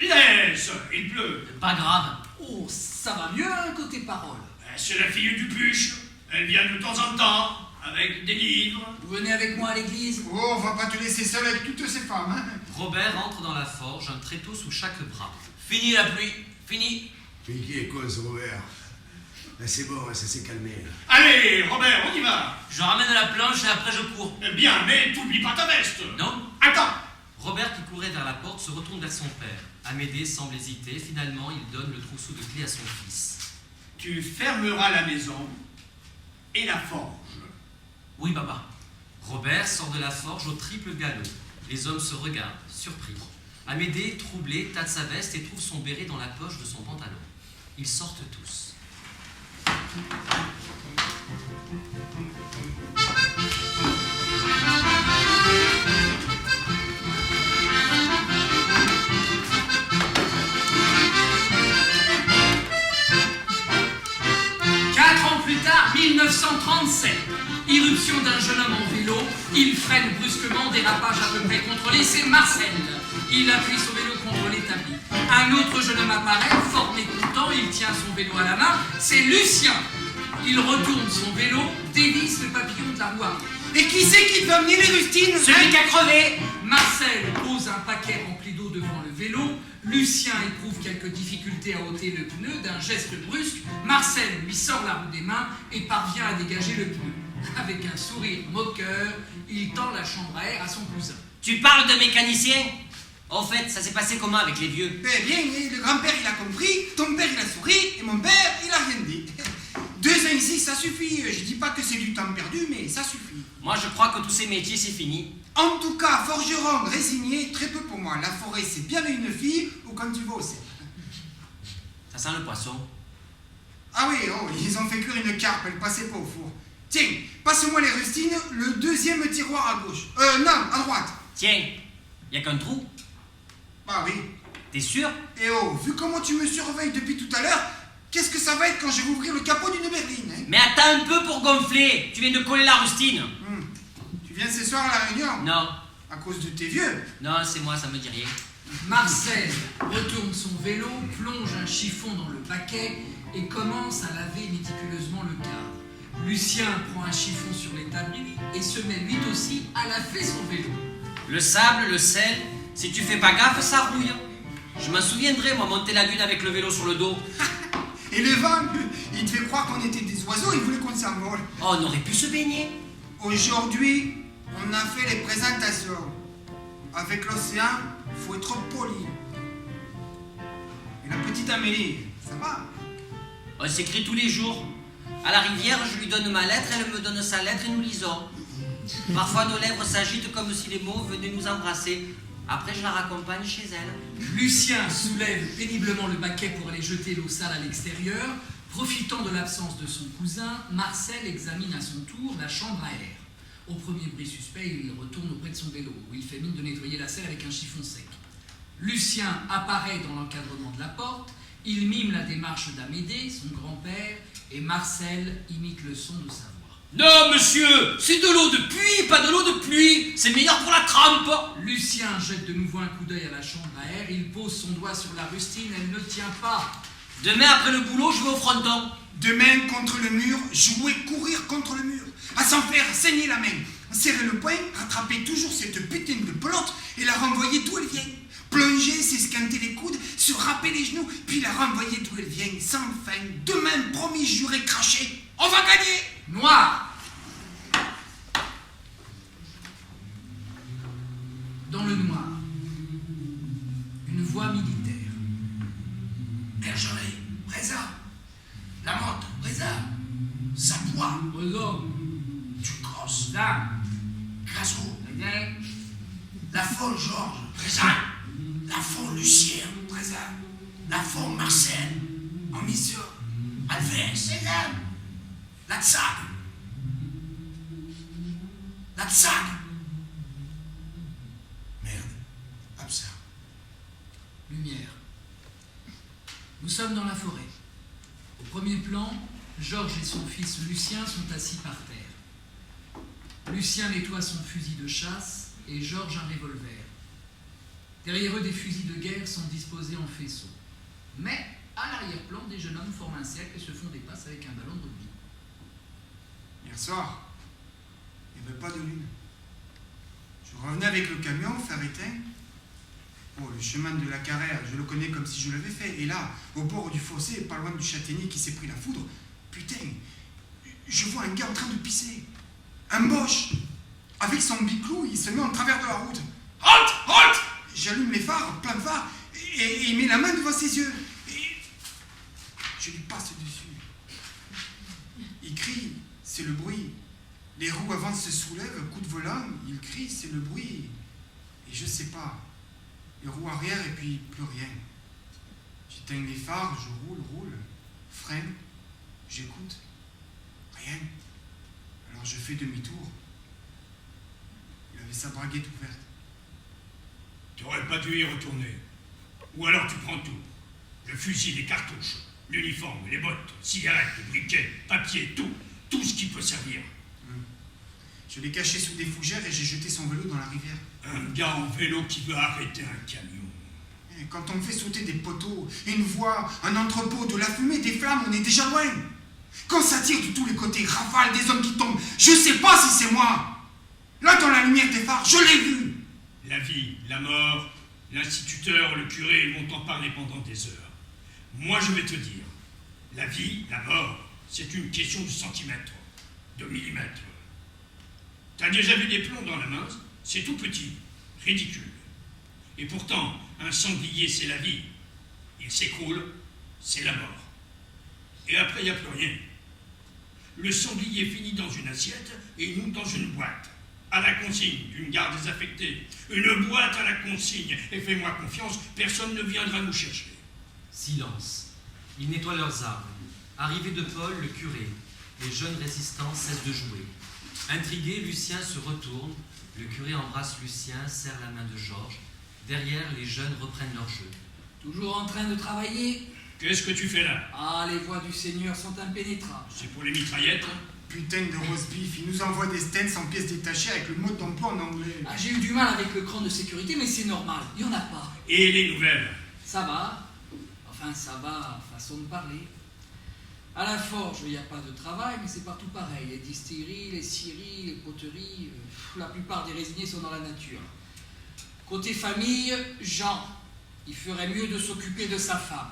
Laisse, il pleut. Pas grave. Oh, ça va mieux hein, côté parole. C'est la fille du Puche. Elle vient de temps en temps, avec des livres. Vous venez avec moi à l'église? Oh, on va pas te laisser seul avec toutes ces femmes, hein. Robert entre dans la forge, un tréteau sous chaque bras. Fini la pluie. Fini. Mais qui est con ce Robert? Ben, c'est bon, ça s'est calmé. Là. Allez, Robert, on y va. Je ramène la planche et après je cours. Bien, mais t'oublies pas ta veste. Non. Attends. Robert, qui courait vers la porte, se retourne vers son père. Amédée semble hésiter. Finalement, il donne le trousseau de clés à son fils. Tu fermeras la maison et la forge. Oui, papa. Robert sort de la forge au triple galop. Les hommes se regardent, surpris. Amédée, troublé, tâte sa veste et trouve son béret dans la poche de son pantalon. Ils sortent tous. Quatre ans plus tard, 1937. Irruption d'un jeune homme en vélo. Il freine brusquement, dérapage à peu près contrôlé. C'est Marcel. Il appuie son vélo contre l'établi. Un autre jeune homme apparaît, fort mécontent. Il tient son vélo à la main. C'est Lucien. Il retourne son vélo, dévisse le papillon de la roue arrière. Et qui c'est qui te va mener les rustines? Celui qui a crevé. Marcel pose un paquet rempli d'eau devant le vélo. Lucien éprouve quelques difficultés à ôter le pneu. D'un geste brusque, Marcel lui sort la roue des mains et parvient à dégager le pneu. Avec un sourire moqueur, il tend la chambre à air à son cousin. Tu parles de mécanicien? En fait, ça s'est passé comment avec les vieux? Eh bien, le grand-père il a compris, ton père il a souri, et mon père il a rien dit. 2 ans ici, ça suffit. Je dis pas que c'est du temps perdu, mais ça suffit. Moi, je crois que tous ces métiers, c'est fini. En tout cas, forgeron résigné, très peu pour moi. La forêt, c'est bien une fille, ou quand tu vas au cerf. Ça sent le poisson. Ah oui, oh, ils ont fait cuire une carpe, elle passait pas au four. Tiens, passe-moi les rustines, le deuxième tiroir à gauche. Non, à droite. Tiens, y a qu'un trou. Ah oui. T'es sûr? Et oh, vu comment tu me surveilles depuis tout à l'heure, qu'est-ce que ça va être quand je vais ouvrir le capot d'une berline, hein? Mais attends un peu pour gonfler. Tu viens de coller la rustine. Tu viens ce soir à la réunion? Non. À cause de tes vieux? Non, c'est moi, ça me dit rien. Marcel retourne son vélo, plonge un chiffon dans le baquet et commence à laver méticuleusement le cadre. Lucien prend un chiffon sur l'établi et se met lui aussi à laver son vélo. Le sable, le sel, si tu fais pas gaffe, ça rouille. Je m'en souviendrai, moi, monter la dune avec le vélo sur le dos. Et le vent, il te fait croire qu'on était des oiseaux, il voulait qu'on s'envole. Oh, on aurait pu se baigner. Aujourd'hui, on a fait les présentations. Avec l'océan, faut être poli. Et la petite Amélie, ça va? On s'écrit tous les jours. À la rivière, je lui donne ma lettre, elle me donne sa lettre et nous lisons. Parfois, nos lèvres s'agitent comme si les mots venaient nous embrasser. Après, je la raccompagne chez elle. Lucien soulève péniblement le baquet pour aller jeter l'eau sale à l'extérieur. Profitant de l'absence de son cousin, Marcel examine à son tour la chambre à air. Au premier bruit suspect, il retourne auprès de son vélo, où il fait mine de nettoyer la selle avec un chiffon sec. Lucien apparaît dans l'encadrement de la porte, il mime la démarche d'Amédée, son grand-père, et Marcel imite le son de sa voix. Non, monsieur, c'est de l'eau de puits, pas de l'eau de pluie. C'est meilleur pour la trempe. Lucien jette de nouveau un coup d'œil à la chambre à air, il pose son doigt sur la rustine, elle ne tient pas. Demain, après le boulot, je vais au fronton. Demain, contre le mur, jouer, courir contre le mur. À s'en faire saigner la main. Serrer le poing, rattraper toujours cette putain de pelote et la renvoyer d'où elle vient. Plonger, s'esquinter les coudes, se râper les genoux, puis la renvoyer d'où elle vient, sans fin. Demain, promis, juré, craché. On va gagner! Noir! Dans le noir, une voix militaire. Bergeret, Bréza. La motte, Bréza. Sapois, Ozo, Ducros, Zam, Grasso. Léguin, Lafont, Georges, Bréza. Lafont, Lucien, Bréza. Lafont, Marcel. Amisio, Alves. Latsac. Latsac. Merde, absent. lumière. Nous sommes dans la forêt. Au premier plan, Georges et son fils Lucien sont assis par terre. Lucien nettoie son fusil de chasse et Georges un revolver. Derrière eux, des fusils de guerre sont disposés en faisceau. Mais, à l'arrière-plan, des jeunes hommes forment un cercle et se font des passes avec un ballon de rugby. Hier soir, il n'y avait pas de lune. Je revenais avec le camion, fer éteint. Oh, le chemin de la Carrère, je le connais comme si je l'avais fait. Et là, au bord du fossé, pas loin du châtaignier qui s'est pris la foudre, putain, je vois un gars en train de pisser. Un Boche. Avec son biclou, il se met en travers de la route. Halt! Halt! J'allume les phares, plein de phares, et il met la main devant ses yeux. Et je lui passe dessus. Il crie, c'est le bruit. Les roues avant se soulèvent, coup de volant, il crie, c'est le bruit. Et je sais pas. Les roues arrière et puis plus rien. J'éteins les phares, je roule, freine, j'écoute. Rien. Alors je fais demi-tour. Il avait sa braguette ouverte. T'aurais pas dû y retourner. Ou alors tu prends tout. Le fusil, les cartouches, l'uniforme, les bottes, cigarettes, le briquet, papier, tout. Tout ce qui peut servir. Je l'ai caché sous des fougères et j'ai jeté son vélo dans la rivière. Un gars en vélo qui veut arrêter un camion. Et quand on me fait sauter des poteaux, une voie, un entrepôt, de la fumée, des flammes, on est déjà loin. Quand ça tire de tous les côtés, rafale, des hommes qui tombent, je sais pas si c'est moi. Là, dans la lumière des phares, je l'ai vu. La vie, la mort, l'instituteur, le curé, ils vont t'en parler pendant des heures. Moi, je vais te dire, la vie, la mort, c'est une question de centimètres, de millimètres. T'as déjà vu des plombs dans la main? C'est tout petit, ridicule. Et pourtant, un sanglier, c'est la vie. Il s'écroule, c'est la mort. Et après, il n'y a plus rien. Le sanglier finit dans une assiette et nous dans une boîte. À la consigne d'une gare désaffectée. Une boîte à la consigne. Et fais-moi confiance, personne ne viendra nous chercher. Silence. Ils nettoient leurs armes. Arrivé de Paul, le curé. Les jeunes résistants cessent de jouer. Intrigué, Lucien se retourne. Le curé embrasse Lucien, serre la main de Georges. Derrière, les jeunes reprennent leur jeu. Toujours en train de travailler? Qu'est-ce que tu fais là? Ah, les voies du Seigneur sont impénétrables. C'est pour les mitraillettes? Putain de roast beef, il nous envoie des stents en pièces détachées avec le mode d'emploi en anglais. Ah, j'ai eu du mal avec le cran de sécurité, mais c'est normal, il n'y en a pas. Et les nouvelles? Ça va. Enfin, ça va, façon de parler. À la forge, il n'y a pas de travail, mais c'est partout pareil. Les distilleries, les scieries, les poteries, la plupart des résignés sont dans la nature. Côté famille, Jean, il ferait mieux de s'occuper de sa femme.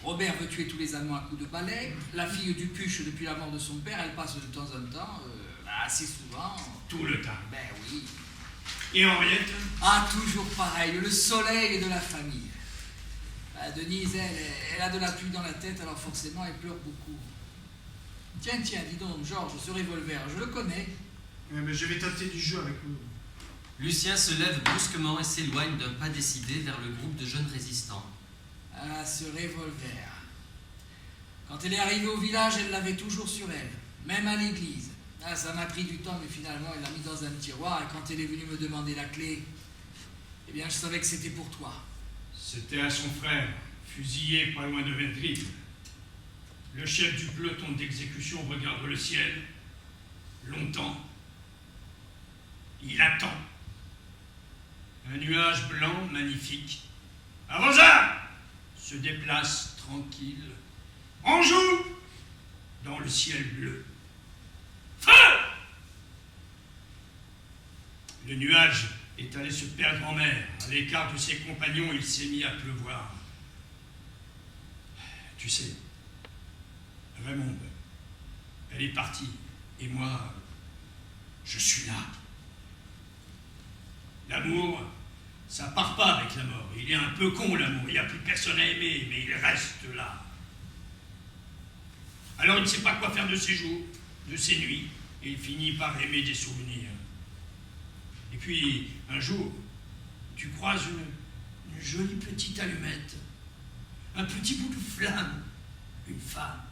Robert veut tuer tous les Allemands à coups de balai. La fille du Puche, depuis la mort de son père, elle passe de temps en temps, assez souvent. Tout le temps. Ben oui. Et Henriette? Ah, toujours pareil, le soleil de la famille. Denise, elle a de la pluie dans la tête, alors forcément, elle pleure beaucoup. Tiens, dis donc, Georges, ce revolver, je le connais. Mais je vais tâter du jeu avec lui. Lucien se lève brusquement et s'éloigne d'un pas décidé vers le groupe de jeunes résistants. Ah, ce revolver. Quand elle est arrivée au village, elle l'avait toujours sur elle, même à l'église. Ah, ça m'a pris du temps, mais finalement, elle l'a mis dans un tiroir, et quand elle est venue me demander la clé, Eh bien, je savais que c'était pour toi. C'était à son frère, fusillé pas loin de Vendrille. Le chef du peloton d'exécution regarde le ciel, longtemps. Il attend. Un nuage blanc magnifique, arrosard, se déplace tranquille, en joue, dans le ciel bleu. Feu! Le nuage est allé se perdre en mer. À l'écart de ses compagnons, il s'est mis à pleuvoir. Tu sais, Raymond, elle est partie. Et moi, je suis là. L'amour, ça part pas avec la mort. Il est un peu con, l'amour. Il n'y a plus personne à aimer, mais il reste là. Alors il ne sait pas quoi faire de ses jours, de ses nuits, et il finit par aimer des souvenirs. Et puis, un jour, tu croises une jolie petite allumette, un petit bout de flamme, une femme.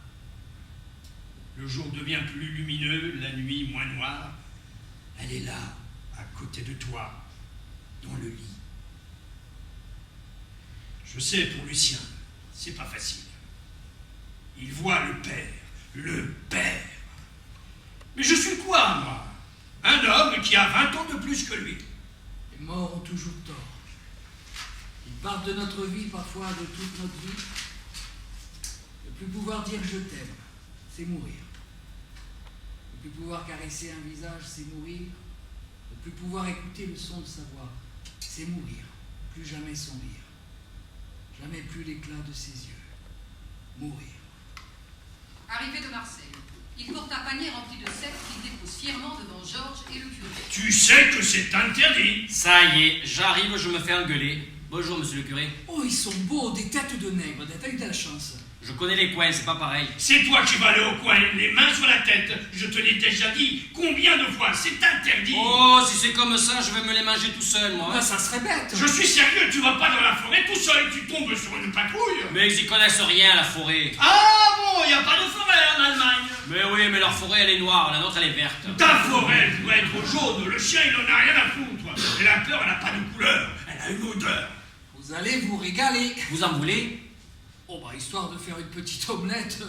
Le jour devient plus lumineux, la nuit moins noire. Elle est là, à côté de toi, dans le lit. Je sais, pour Lucien, c'est pas facile. Il voit le père. Le père. Mais je suis quoi, moi? Un homme qui a 20 ans de plus que lui. Les morts ont toujours tort. Ils partent de notre vie, parfois de toute notre vie. Ne plus pouvoir dire je t'aime, c'est mourir. Ne plus pouvoir caresser un visage, c'est mourir. Ne plus pouvoir écouter le son de sa voix, c'est mourir. Plus jamais son rire. Jamais plus l'éclat de ses yeux. Mourir. Arrivé de Marseille, il porte un panier rempli de sel qu'il dépose fièrement devant Georges et le curé. Tu sais que c'est interdit. Ça y est, j'arrive, je me fais engueuler. Bonjour, monsieur le curé. Oh, ils sont beaux, des têtes de nègres, t'as eu de la chance. Je connais les coins, c'est pas pareil. C'est toi qui vas aller au coin, les mains sur la tête. Je te l'ai déjà dit. Combien de fois? C'est interdit. Oh, si c'est comme ça, je vais me les manger tout seul, moi. Ben, ça serait bête. Je suis sérieux, tu vas pas dans la forêt tout seul, tu tombes sur une patrouille. Mais ils y connaissent rien, la forêt. Ah bon, y a pas de forêt en Allemagne. Mais oui, mais leur forêt, elle est noire, la nôtre, elle est verte. Ta forêt, elle pourrait être jaune, le chien, il en a rien à foutre. Et la peur, elle a pas de couleur, elle a une odeur. Vous allez vous régaler. Vous en voulez? Oh bah, histoire de faire une petite omelette.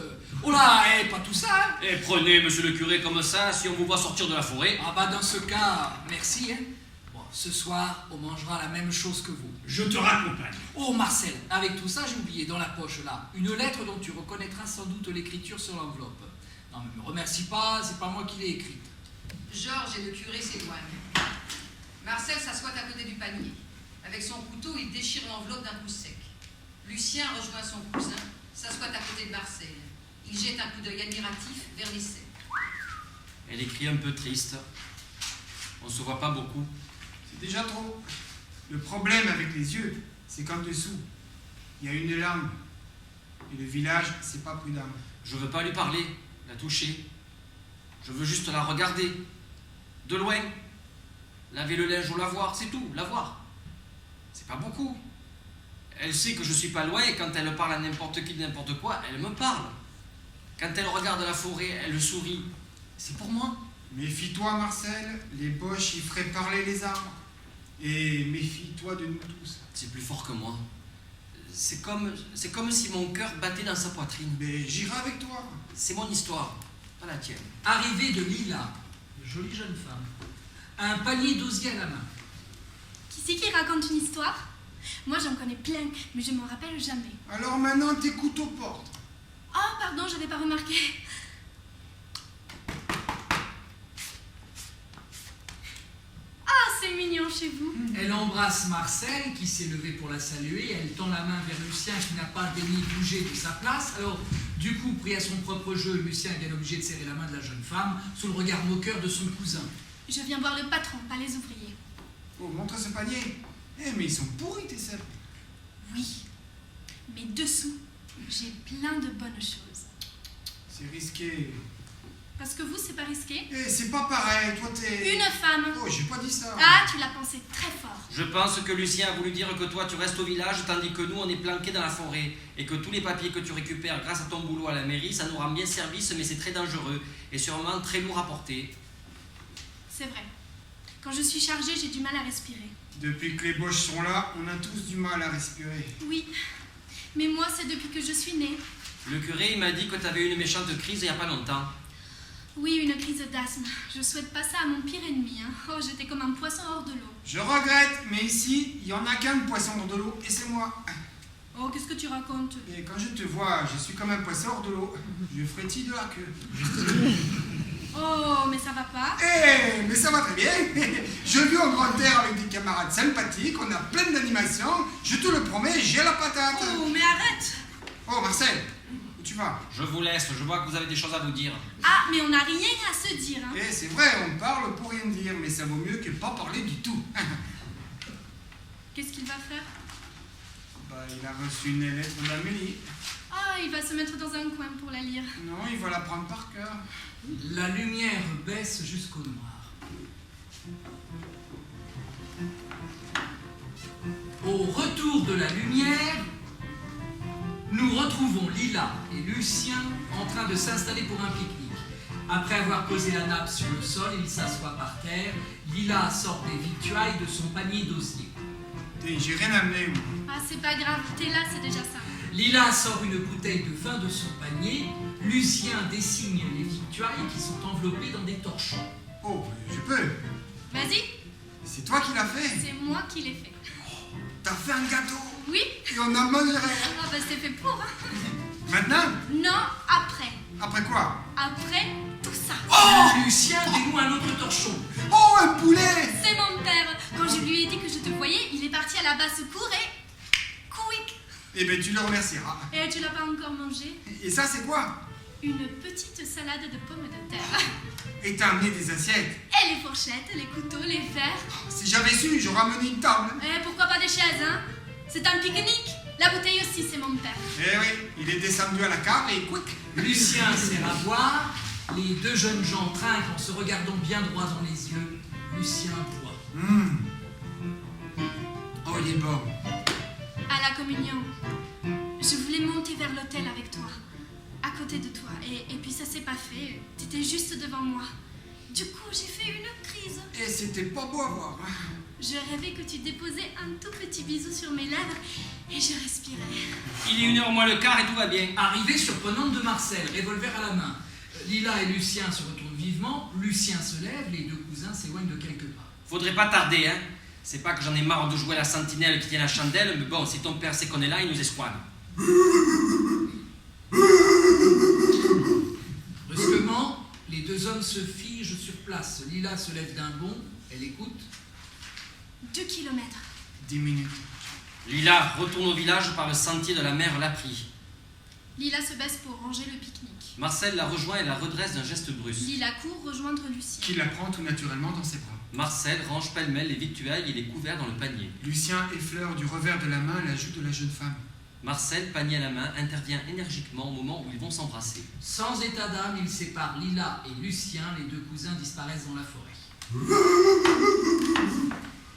Oh là, pas tout ça, hein. Eh, prenez, monsieur le curé, comme ça, si on vous voit sortir de la forêt. Ah bah, dans ce cas, merci, hein. Bon, ce soir, on mangera la même chose que vous. Je te raccompagne. Oh, Marcel, avec tout ça, j'ai oublié, dans la poche, là, une lettre dont tu reconnaîtras sans doute l'écriture sur l'enveloppe. Non, mais me remercie pas, c'est pas moi qui l'ai écrite. Georges et le curé s'éloignent. Marcel s'assoit à côté du panier. Avec son couteau, il déchire l'enveloppe d'un coup sec. Lucien rejoint son cousin, s'assoit à côté de Marcel. Il jette un coup d'œil admiratif vers l'essai. Elle écrit un peu triste. On se voit pas beaucoup. C'est déjà trop. Le problème avec les yeux, c'est qu'en dessous, il y a une larme. Et le village, c'est pas prudent. Je veux pas lui parler, la toucher. Je veux juste la regarder. De loin. Laver le linge ou la voir, c'est tout, la voir. C'est pas beaucoup. Elle sait que je suis pas loin et quand elle parle à n'importe qui de n'importe quoi, elle me parle. Quand elle regarde la forêt, elle sourit. C'est pour moi. Méfie-toi, Marcel, les boches, ils feraient parler les arbres. Et méfie-toi de nous tous. C'est plus fort que moi. C'est comme si mon cœur battait dans sa poitrine. Mais j'irai avec toi. C'est mon histoire, pas la tienne. Arrivée de Lila, jolie jeune femme, un panier d'osier à la main. Qui c'est qui raconte une histoire? Moi, j'en connais plein, mais je m'en rappelle jamais. Alors maintenant, t'écoutes aux portes. Oh, pardon, j'avais pas remarqué. Ah, c'est mignon chez vous. Elle embrasse Marcel, qui s'est levé pour la saluer. Elle tend la main vers Lucien, qui n'a pas daigné bouger de sa place. Alors, du coup, pris à son propre jeu, Lucien est bien obligé de serrer la main de la jeune femme, sous le regard moqueur de son cousin. Je viens voir le patron, pas les ouvriers. Oh, montre ce panier. Eh, mais ils sont pourris, tes cèpes. Oui, mais dessous, j'ai plein de bonnes choses. C'est risqué. Parce que vous, c'est pas risqué. Eh, c'est pas pareil, toi t'es... Une femme. Oh, j'ai pas dit ça. Ah, tu l'as pensé très fort. Je pense que Lucien a voulu dire que toi tu restes au village tandis que nous on est planqués dans la forêt et que tous les papiers que tu récupères grâce à ton boulot à la mairie, ça nous rend bien service mais c'est très dangereux et sûrement très lourd à porter. C'est vrai. Quand je suis chargée, j'ai du mal à respirer. Depuis que les Boches sont là, on a tous du mal à respirer. Oui, mais moi, c'est depuis que je suis née. Le curé, il m'a dit que tu avais eu une méchante crise il n'y a pas longtemps. Oui, une crise d'asthme. Je souhaite pas ça à mon pire ennemi. Hein. Oh, j'étais comme un poisson hors de l'eau. Je regrette, mais ici, il y en a qu'un de poisson hors de l'eau, et c'est moi. Oh, qu'est-ce que tu racontes? Et quand je te vois, je suis comme un poisson hors de l'eau. Je frétille de la queue. Oh, mais ça va pas. Eh, mais ça va très bien. Je vis en grande terre avec des camarades sympathiques, on a plein d'animations. Je te le promets, j'ai la patate. Oh, mais arrête. Oh, Marcel, où tu vas? Je vous laisse, je vois que vous avez des choses à vous dire. Ah, mais on n'a rien à se dire. Hein. Eh, c'est vrai, on parle pour rien dire, mais ça vaut mieux que pas parler du tout. Qu'est-ce qu'il va faire? Bah, il a reçu une lettre d'Amélie. Ah, il va se mettre dans un coin pour la lire. Non, il va la prendre par cœur. La lumière baisse jusqu'au noir. Au retour de la lumière, nous retrouvons Lila et Lucien en train de s'installer pour un pique-nique. Après avoir posé la nappe sur le sol, ils s'assoient par terre. Lila sort des victuailles de son panier d'osier. J'ai rien amené, moi. Ah, c'est pas grave, t'es là, c'est déjà ça. Lila sort une bouteille de vin de son panier. Lucien dessine les victuailles qui sont enveloppées dans des torchons. Oh, je peux. Vas-y, C'est toi qui l'as fait. c'est moi qui l'ai fait. T'as fait un gâteau. Oui? Et on a mangeré. Ah, bah c'est fait pour. Hein. Maintenant? Non, après. Après quoi? Après tout ça. Lucien dénoue un autre torchon. Oh, un poulet! C'est mon père. Quand je lui ai dit que je te voyais, il est parti à la basse-cour et... Quick. Eh ben, tu le remercieras. Et tu l'as pas encore mangé? Et ça, c'est quoi? Une petite salade de pommes de terre. Et t'as amené des assiettes. Et les fourchettes, les couteaux, les verres. Si j'avais su, j'aurais amené une table. Et pourquoi pas des chaises, hein? C'est un pique-nique. La bouteille aussi, c'est mon père. Eh oui, il est descendu à la cave et quick. Lucien sert à boire. Les deux jeunes gens trinquent en se regardant bien droit dans les yeux. Lucien boit. Oh, il est bon. À la communion, je voulais monter vers l'autel avec toi, à côté de toi. Et puis ça s'est pas fait. T'étais juste devant moi. Du coup, j'ai fait une crise. Et c'était pas beau à voir. Je rêvais que tu déposais un tout petit bisou sur mes lèvres et je respirais. Il est 1h moins le quart et tout va bien. Arrivée surprenante de Marcel, revolver à la main. Lila et Lucien se retournent vivement. Lucien se lève, les deux cousins s'éloignent de quelques pas. Faudrait pas tarder, hein. C'est pas que j'en ai marre de jouer à la sentinelle qui tient la chandelle, mais bon, si ton père sait qu'on est là, il nous escouade. Brusquement, les deux hommes se figent sur place. Lila se lève d'un bond, elle écoute. 2 kilomètres. 10 minutes. Lila retourne au village par le sentier de la mère Laprie. Lila se baisse pour ranger le pique-nique. Marcel la rejoint et la redresse d'un geste brusque. Lila court rejoindre Lucien. Qui la prend tout naturellement dans ses bras. Marcel range pêle-mêle les victuailles et les couverts dans le panier. Lucien effleure du revers de la main l'ajout de la jeune femme. Marcel, panier à la main, intervient énergiquement au moment où ils vont s'embrasser. Sans état d'âme, il sépare Lila et Lucien. Les deux cousins disparaissent dans la forêt.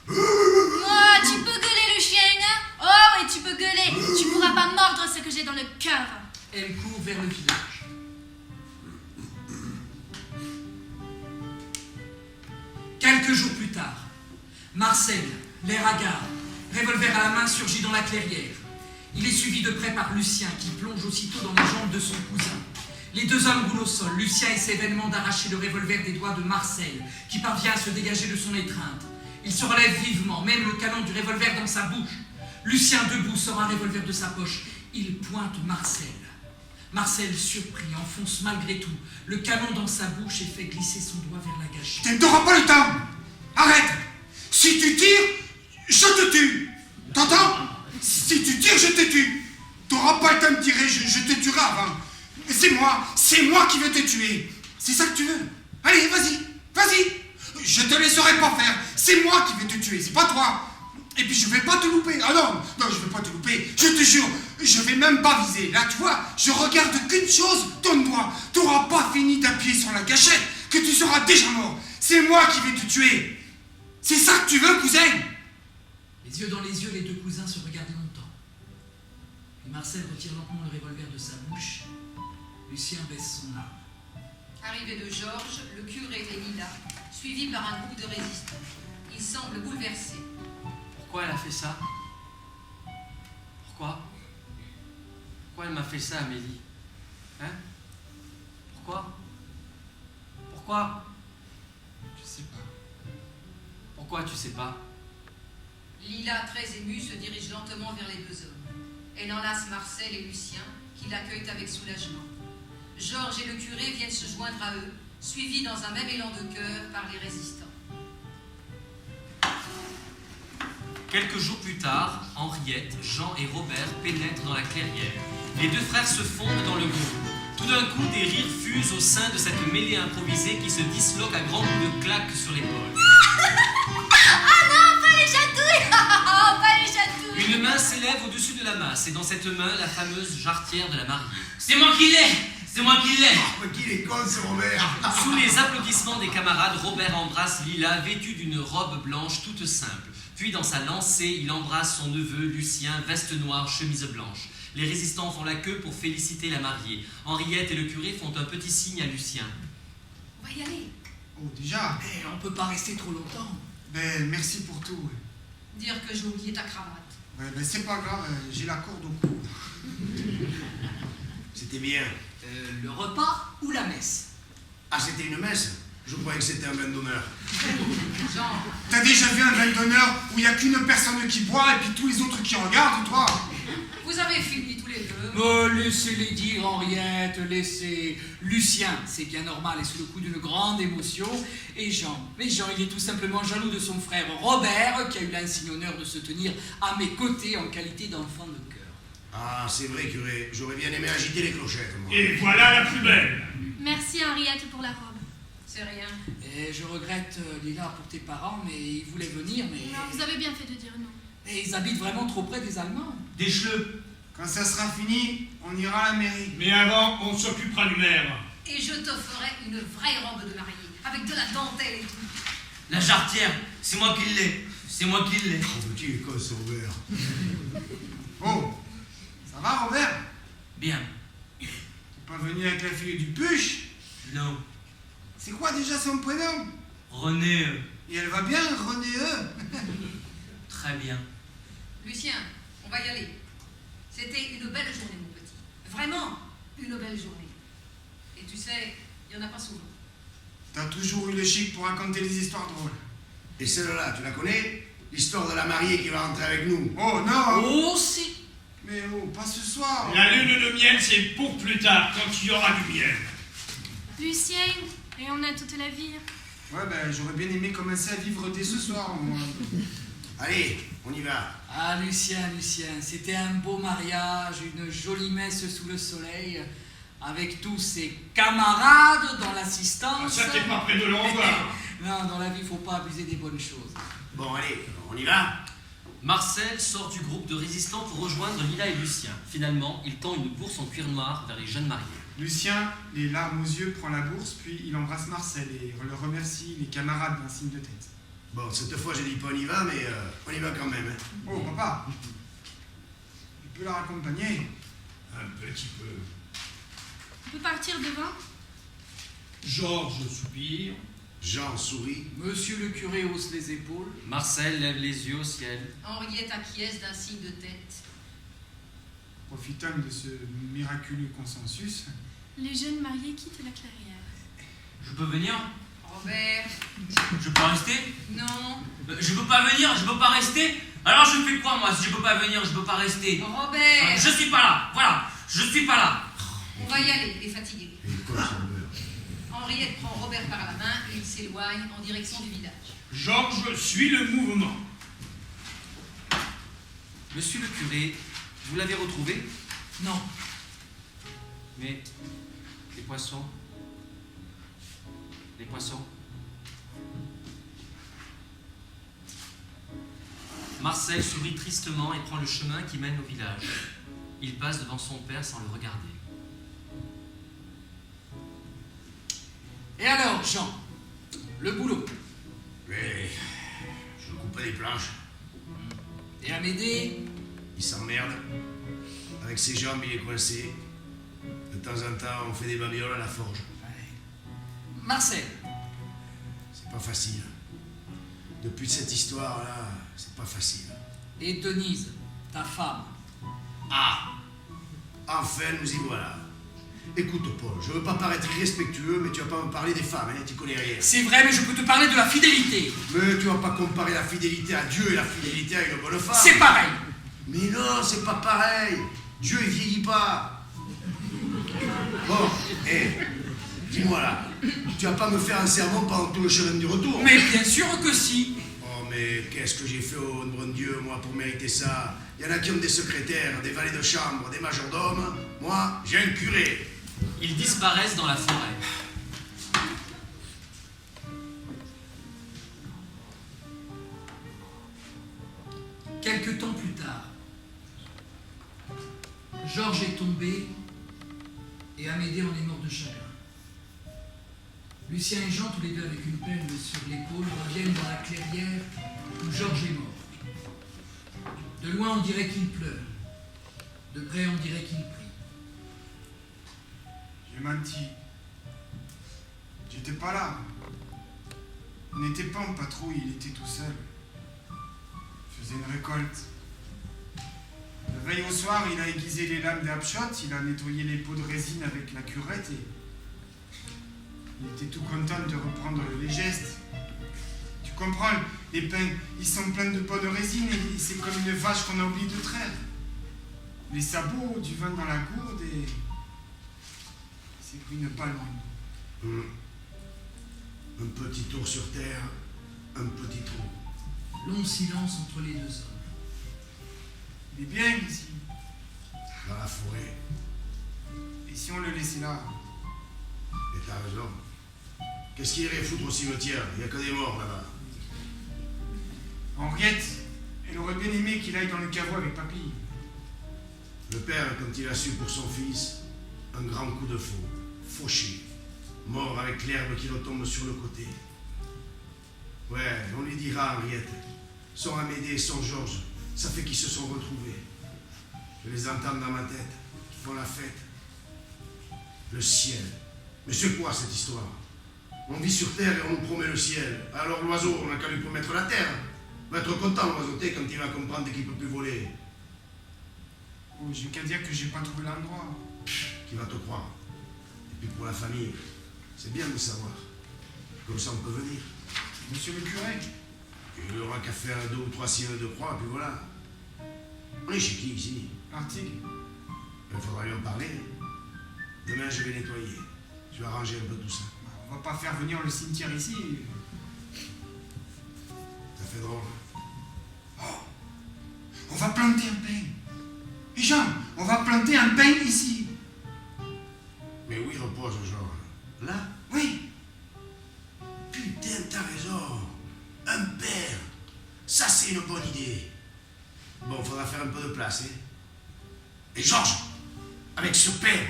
Oh, tu peux gueuler le chien, hein? Oh, et tu peux gueuler. Tu pourras pas mordre ce que j'ai dans le cœur. Elle court vers le village. Quelques jours plus tard, Marcel, l'air hagard, revolver à la main, surgit dans la clairière. Il est suivi de près par Lucien qui plonge aussitôt dans les jambes de son cousin. Les deux hommes roulent au sol. Lucien essaie vainement d'arracher le revolver des doigts de Marcel, qui parvient à se dégager de son étreinte. Il se relève vivement, même le canon du revolver dans sa bouche. Lucien, debout, sort un revolver de sa poche. Il pointe Marcel. Marcel, surpris, enfonce malgré tout le canon dans sa bouche et fait glisser son doigt vers la gâchette. Tu n'auras pas le temps. Arrête. Si tu tires, je te tue. T'entends? Si tu tires, je te tue. T'auras pas le temps de tirer, je te tuerai avant. C'est moi qui vais te tuer. C'est ça que tu veux? Allez, vas-y. Je te laisserai pas faire. C'est moi qui vais te tuer, c'est pas toi. Et puis je vais pas te louper. Ah non, je vais pas te louper. Je te jure, je vais même pas viser. Là, tu vois, je regarde qu'une chose, ton doigt. T'auras pas fini d'appuyer sur la gâchette que tu seras déjà mort. C'est moi qui vais te tuer. C'est ça que tu veux, cousin? Les yeux dans les yeux, les deux cousins se regardent longtemps. Puis Marcel retire lentement le revolver de sa bouche. Lucien baisse son arme. Arrivée de Georges, le curé et Lila, suivis par un groupe de résistants. Ils semblent bouleversés. a fait ça? Pourquoi? Pourquoi elle m'a fait ça, Amélie? Hein? Pourquoi? Pourquoi? Je sais pas. Pourquoi tu sais pas? Lila, très émue, se dirige lentement vers les deux hommes. Elle enlace Marcel et Lucien, qui l'accueillent avec soulagement. Georges et le curé viennent se joindre à eux, suivis dans un même élan de cœur par les résistants. Quelques jours plus tard, Henriette, Jean et Robert pénètrent dans la clairière. Les deux frères se fondent dans le groupe. Tout d'un coup, des rires fusent au sein de cette mêlée improvisée qui se disloque à grands coups de claque sur l'épaule. Pas les chatouilles. Pas les chatouilles. Une main s'élève au-dessus de la masse, et dans cette main, la fameuse jarretière de la mariée. C'est moi qui l'ai! C'est moi qui l'ai! Mais qu'il est con, ce Robert! Sous les applaudissements des camarades, Robert embrasse Lila, vêtue d'une robe blanche toute simple. Puis, dans sa lancée, il embrasse son neveu, Lucien, veste noire, chemise blanche. Les résistants font la queue pour féliciter la mariée. Henriette et le curé font un petit signe à Lucien. On va y aller. Oh, déjà? Eh, on peut pas rester trop longtemps. Ben, merci pour tout. Dire que j'ai oublié ta cravate. Ouais, ben, c'est pas grave, j'ai la corde au cou. C'était bien. Le repas ou la messe? Ah, c'était une messe? Je croyais que c'était un bain d'honneur. Jean, T'as déjà vu un bal d'honneur où il n'y a qu'une personne qui boit et puis tous les autres qui regardent, toi? vous avez fini tous les deux. Oh, laissez-les dire, Henriette, laissez. Lucien, c'est bien normal, est sous le coup d'une grande émotion. Et Jean, il est tout simplement jaloux de son frère Robert, qui a eu l'insigne honneur de se tenir à mes côtés en qualité d'enfant de cœur. Ah, c'est vrai, curé. J'aurais bien aimé agiter les clochettes, moi. Et voilà la plus belle. Merci Henriette pour la robe. C'est rien. Et je regrette, Lila, pour tes parents, mais ils voulaient venir, mais... Non, vous avez bien fait de dire non. Et ils habitent vraiment trop près des Allemands. Des cheveux. Quand ça sera fini, on ira à la mairie. Mais avant, on s'occupera du maire. Et je te ferai une vraie robe de mariée, avec de la dentelle et tout. La jarretière, c'est moi qui l'ai. C'est moi qui l'ai. Oh, mais qu'il est con, ce Robert. Oh, ça va, Robert? Bien. T'es pas venu avec la fille du Puche? Non. C'est quoi déjà son prénom? René, Et elle va bien, René très bien. Lucien, on va y aller. C'était une belle journée, mon petit. Vraiment, une belle journée. Et tu sais, il n'y en a pas souvent. T'as toujours eu le chic pour raconter des histoires drôles. Et celle-là, tu la connais? L'histoire de la mariée qui va rentrer avec nous. Oh non! Oh, si. Mais oh, pas ce soir! La lune de miel, c'est pour plus tard, quand il y aura du miel. Lucien, et on a toute la vie. Ouais, ben j'aurais bien aimé commencer à vivre dès ce soir, moi. Allez, on y va. Ah, Lucien, c'était un beau mariage, une jolie messe sous le soleil, avec tous ses camarades dans l'assistance. Ça, t'es pas près de l'envoi. Non, dans la vie, faut pas abuser des bonnes choses. Bon, allez, on y va. Marcel sort du groupe de résistants pour rejoindre Lila et Lucien. Finalement, il tend une bourse en cuir noir vers les jeunes mariés. Lucien, les larmes aux yeux, prend la bourse, puis il embrasse Marcel et le remercie les camarades d'un signe de tête. Bon, cette fois, j'ai dit pas on y va, mais on y va quand même. Hein. Oh, papa! Tu peux la raccompagner? Un petit peu. On peut partir devant? Georges soupire. Jean sourit. Monsieur le curé hausse les épaules. Marcel lève les yeux au ciel. Henriette acquiesce d'un signe de tête. Profitant de ce miraculeux consensus, Les jeunes mariés quittent la clairière. Je peux venir? Robert, Je peux rester? non. Je peux pas venir, je peux pas rester? Alors je fais quoi, moi, si je peux pas venir, je peux pas rester? Robert, Je suis pas là, voilà, je suis pas là. on va y aller, il est fatigué. Et comme ça, Robert. Henriette prend Robert par la main et il s'éloigne en direction du village. Georges suit le mouvement. Monsieur le curé, vous l'avez retrouvé? Non. Mais les poissons? Les poissons? Marcel sourit tristement et prend le chemin qui mène au village. Il passe devant son père sans le regarder. Et alors, Jean, le boulot? Mais je coupais les planches. Et Amédée? Il s'emmerde. Avec ses jambes, il est coincé. De temps en temps, on fait des babioles à la forge. Marcel? C'est pas facile. Depuis cette histoire-là, c'est pas facile. Et Denise, ta femme. Ah, enfin nous y voilà. Écoute, Paul, je veux pas paraître irrespectueux, mais tu vas pas me parler des femmes, hein, tu connais rien. C'est vrai, mais je peux te parler de la fidélité. Mais tu vas pas comparer la fidélité à Dieu et la fidélité à une bonne femme. C'est pareil. Mais non, c'est pas pareil. Dieu, il vieillit pas. Bon, dis-moi là, tu vas pas me faire un sermon pendant tout le chemin du retour. Mais bien sûr que si. Oh, mais qu'est-ce que j'ai fait au bon Dieu, moi, pour mériter ça? Il y en a qui ont des secrétaires, des valets de chambre, des majordomes. Moi, j'ai un curé. Ils disparaissent dans la forêt. Quelque temps plus tard, Georges est tombé et Amédée en est mort de chagrin. Lucien et Jean, tous les deux avec une pelle sur l'épaule, reviennent dans la clairière où Georges est mort. De loin, on dirait qu'il pleure. De près, on dirait qu'il prie. J'ai menti. J'étais pas là. Il n'était pas en patrouille, il était tout seul. Il faisait une récolte. La veille au soir, il a aiguisé les lames d'Apshot, il a nettoyé les pots de résine avec la curette et il était tout content de reprendre les gestes. Tu comprends, les pains, ils sont pleins de pots de résine et c'est comme une vache qu'on a oublié de traire. Les sabots, du vin dans la gourde et c'est pris une palme. Un petit tour sur terre, un petit trou. Long silence entre les deux hommes. Il est bien ici. Dans la forêt. Et si on le laissait là? Et t'as raison. Qu'est-ce qu'il irait foutre au cimetière? Il n'y a que des morts là-bas. Henriette, elle aurait bien aimé qu'il aille dans le caveau avec papy. Le père, quand il a su pour son fils, un grand coup de faux, fauché, mort avec l'herbe qui retombe sur le côté. Ouais, on lui dira, Henriette, son Amédée et son Georges, ça fait qu'ils se sont retrouvés. Je les entends dans ma tête, ils font la fête. Le ciel. Mais c'est quoi cette histoire? On vit sur terre et on nous promet le ciel. Alors l'oiseau, on n'a qu'à lui promettre la terre. Il va être content l'oiseauté quand il va comprendre qu'il ne peut plus voler. Oh, j'ai qu'à dire que j'ai pas trouvé l'endroit. Qui va te croire? Et puis pour la famille, c'est bien de savoir. Comme ça on peut venir. Monsieur le curé? Il aura qu'à faire 2 ou 3 signes de croix, puis voilà. On est chez qui ici? Artigue. Il faudra lui en parler. Demain je vais nettoyer. Je vais arranger un peu tout ça. On va pas faire venir le cimetière ici. Ça fait drôle. Oh, on va planter un pin. Et Jean, on va planter un pin ici. Mais oui, repose, Georges. Là? Oui. Putain, t'as raison. Un père. Ça, c'est une bonne idée. Bon, faudra faire un peu de place, hein. Et Georges, avec ce père,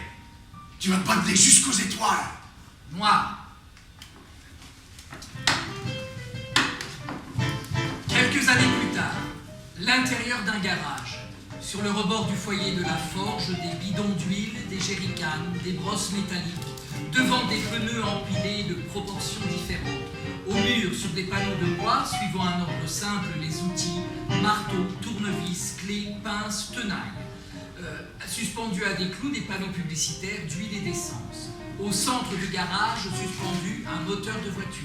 tu vas bander jusqu'aux étoiles. Noir. Quelques années plus tard, l'intérieur d'un garage. Sur le rebord du foyer de la forge, des bidons d'huile, des jerrycans, des brosses métalliques, devant des pneus empilés de proportions différentes. Au mur, sur des panneaux de bois, suivant un ordre simple, les outils, marteau, tournevis, clés, pinces, tenailles. Suspendus à des clous, des panneaux publicitaires d'huile et d'essence. Au centre du garage, suspendu, un moteur de voiture.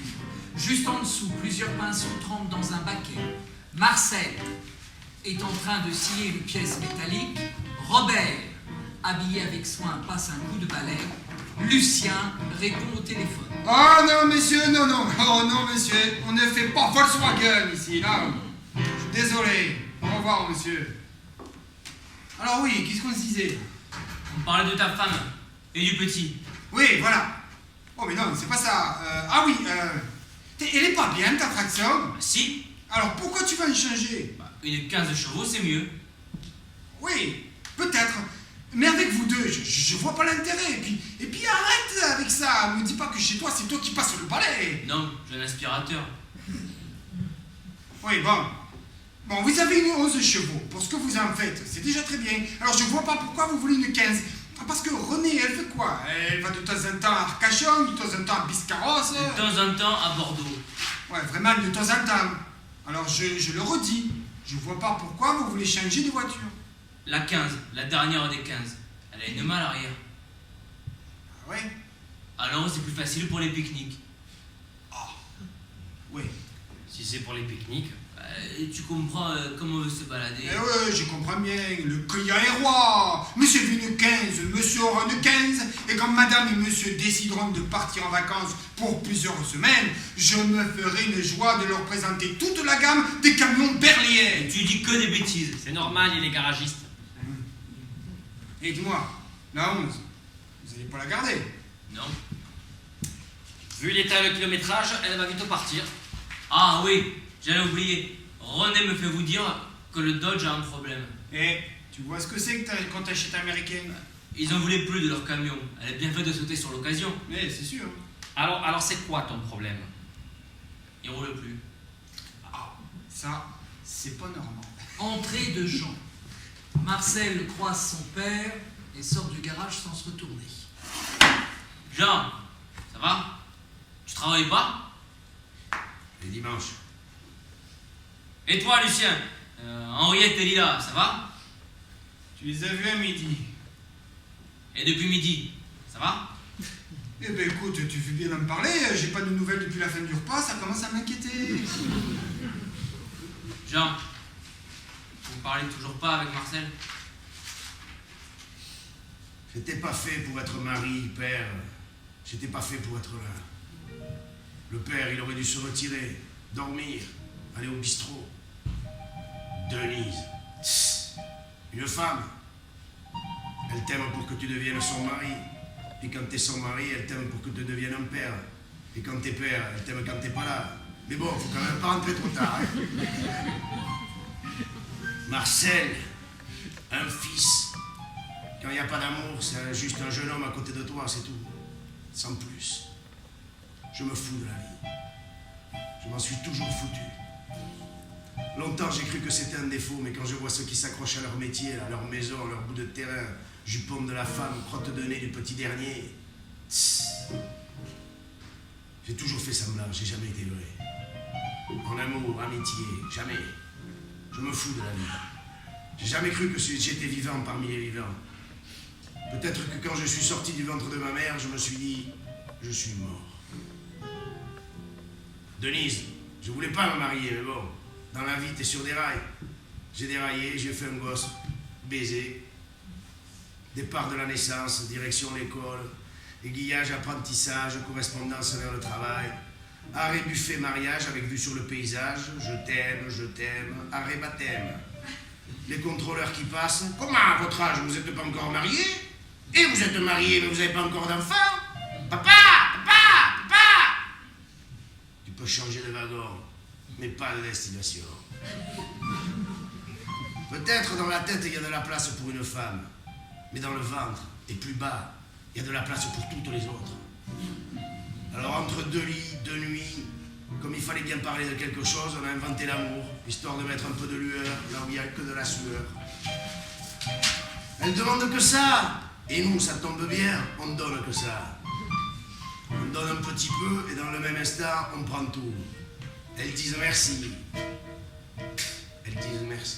Juste en dessous, plusieurs pinceaux trempent dans un baquet. Marcel est en train de scier une pièce métallique. Robert, habillé avec soin, passe un coup de balai. Lucien répond au téléphone. Oh non, monsieur, non, non. Oh non, monsieur, on ne fait pas Volkswagen ici, là. Je suis désolé. Au revoir, monsieur. Alors oui, qu'est-ce qu'on se disait? On parlait de ta femme et du petit. Oui, voilà. Oh mais non, c'est pas ça. Ah oui, elle est pas bien, ta traction. Bah si. Alors pourquoi tu vas en changer? Bah, une 15 chevaux, c'est mieux. Oui, peut-être. Mais avec vous deux, je vois pas l'intérêt. Et puis arrête avec ça. Me dis pas que chez toi, c'est toi qui passes le balai. Non, j'ai un aspirateur. Oui, bon. Bon, vous avez une 11 chevaux. Pour ce que vous en faites, c'est déjà très bien. Alors je vois pas pourquoi vous voulez une 15. Parce que Renée, elle fait quoi? Elle va de temps en temps à Arcachon, de temps en temps à Biscarrosse. De temps en temps à Bordeaux. Ouais, vraiment de temps en temps. Alors je le redis. Je vois pas pourquoi vous voulez changer de voiture. La 15, la dernière des 15. Elle a une malle arrière. Ah ouais? Alors c'est plus facile pour les pique-niques. Ah. Ouais. Si c'est pour les pique-niques, tu comprends comment on veut se balader. Eh ouais, je comprends bien. Le client est roi. Monsieur Vine 15, monsieur aura une 15. Et quand madame et monsieur décideront de partir en vacances pour plusieurs semaines, je me ferai une joie de leur présenter toute la gamme des camions berliers. Tu dis que des bêtises. C'est normal, il est garagiste. Et dis-moi, la 11, vous allez pas la garder? Non. Vu l'état et le kilométrage, elle va bientôt partir. Ah oui, j'allais oublier. René me fait vous dire que le Dodge a un problème. Eh, tu vois ce que c'est que quand t'achètes américain? Ils en voulaient plus de leur camion. Elle est bien faite de sauter sur l'occasion. Mais c'est sûr. Alors c'est quoi ton problème? Il roule plus. Ah, ça, c'est pas normal. Entrée de Jean. Marcel croise son père et sort du garage sans se retourner. Jean, ça va? Tu travailles pas? Les dimanches. Et toi, Lucien? Henriette et Lila, ça va? Tu les as vus à midi. Et depuis midi, ça va? Eh ben écoute, tu fais bien d'en parler. J'ai pas de nouvelles depuis la fin du repas, ça commence à m'inquiéter. Jean, vous parlez toujours pas avec Marcel? J'étais pas fait pour être mari, père. J'étais pas fait pour être là. Le père, il aurait dû se retirer, dormir, aller au bistrot. Denise, tss, une femme. Elle t'aime pour que tu deviennes son mari. Et quand t'es son mari, elle t'aime pour que tu deviennes un père. Et quand t'es père, elle t'aime quand t'es pas là. Mais bon, faut quand même pas rentrer trop tard. Hein. Marcel, un fils. Quand il n'y a pas d'amour, c'est juste un jeune homme à côté de toi, c'est tout. Sans plus. Je me fous de la vie. Je m'en suis toujours foutu. Longtemps, j'ai cru que c'était un défaut, mais quand je vois ceux qui s'accrochent à leur métier, à leur maison, à leur bout de terrain, jupon de la femme, crotte de nez du petit dernier, tss, j'ai toujours fait semblant, j'ai jamais été vrai. En amour, amitié, jamais. Je me fous de la vie. J'ai jamais cru que j'étais vivant parmi les vivants. Peut-être que quand je suis sorti du ventre de ma mère, je me suis dit, je suis mort. Denise, je voulais pas me marier, mais bon, dans la vie, t'es sur des rails. J'ai déraillé, j'ai fait un gosse, baiser. Départ de la naissance, direction l'école, aiguillage, apprentissage, correspondance vers le travail. Arrêt buffet mariage avec vue sur le paysage, je t'aime, arrêt baptême. Les contrôleurs qui passent, comment à votre âge, vous n'êtes pas encore marié? Et vous êtes marié, mais vous n'avez pas encore d'enfant? Papa! Tu peux changer de wagon, mais pas de destination. Peut-être dans la tête, il y a de la place pour une femme, mais dans le ventre, et plus bas, il y a de la place pour toutes les autres. Alors entre deux lits, deux nuits, comme il fallait bien parler de quelque chose, on a inventé l'amour, histoire de mettre un peu de lueur là où il n'y a que de la sueur. Elle demande que ça, et nous, ça tombe bien, on donne que ça. On donne un petit peu, et dans le même instant, on prend tout. Elles disent merci. Elles disent merci.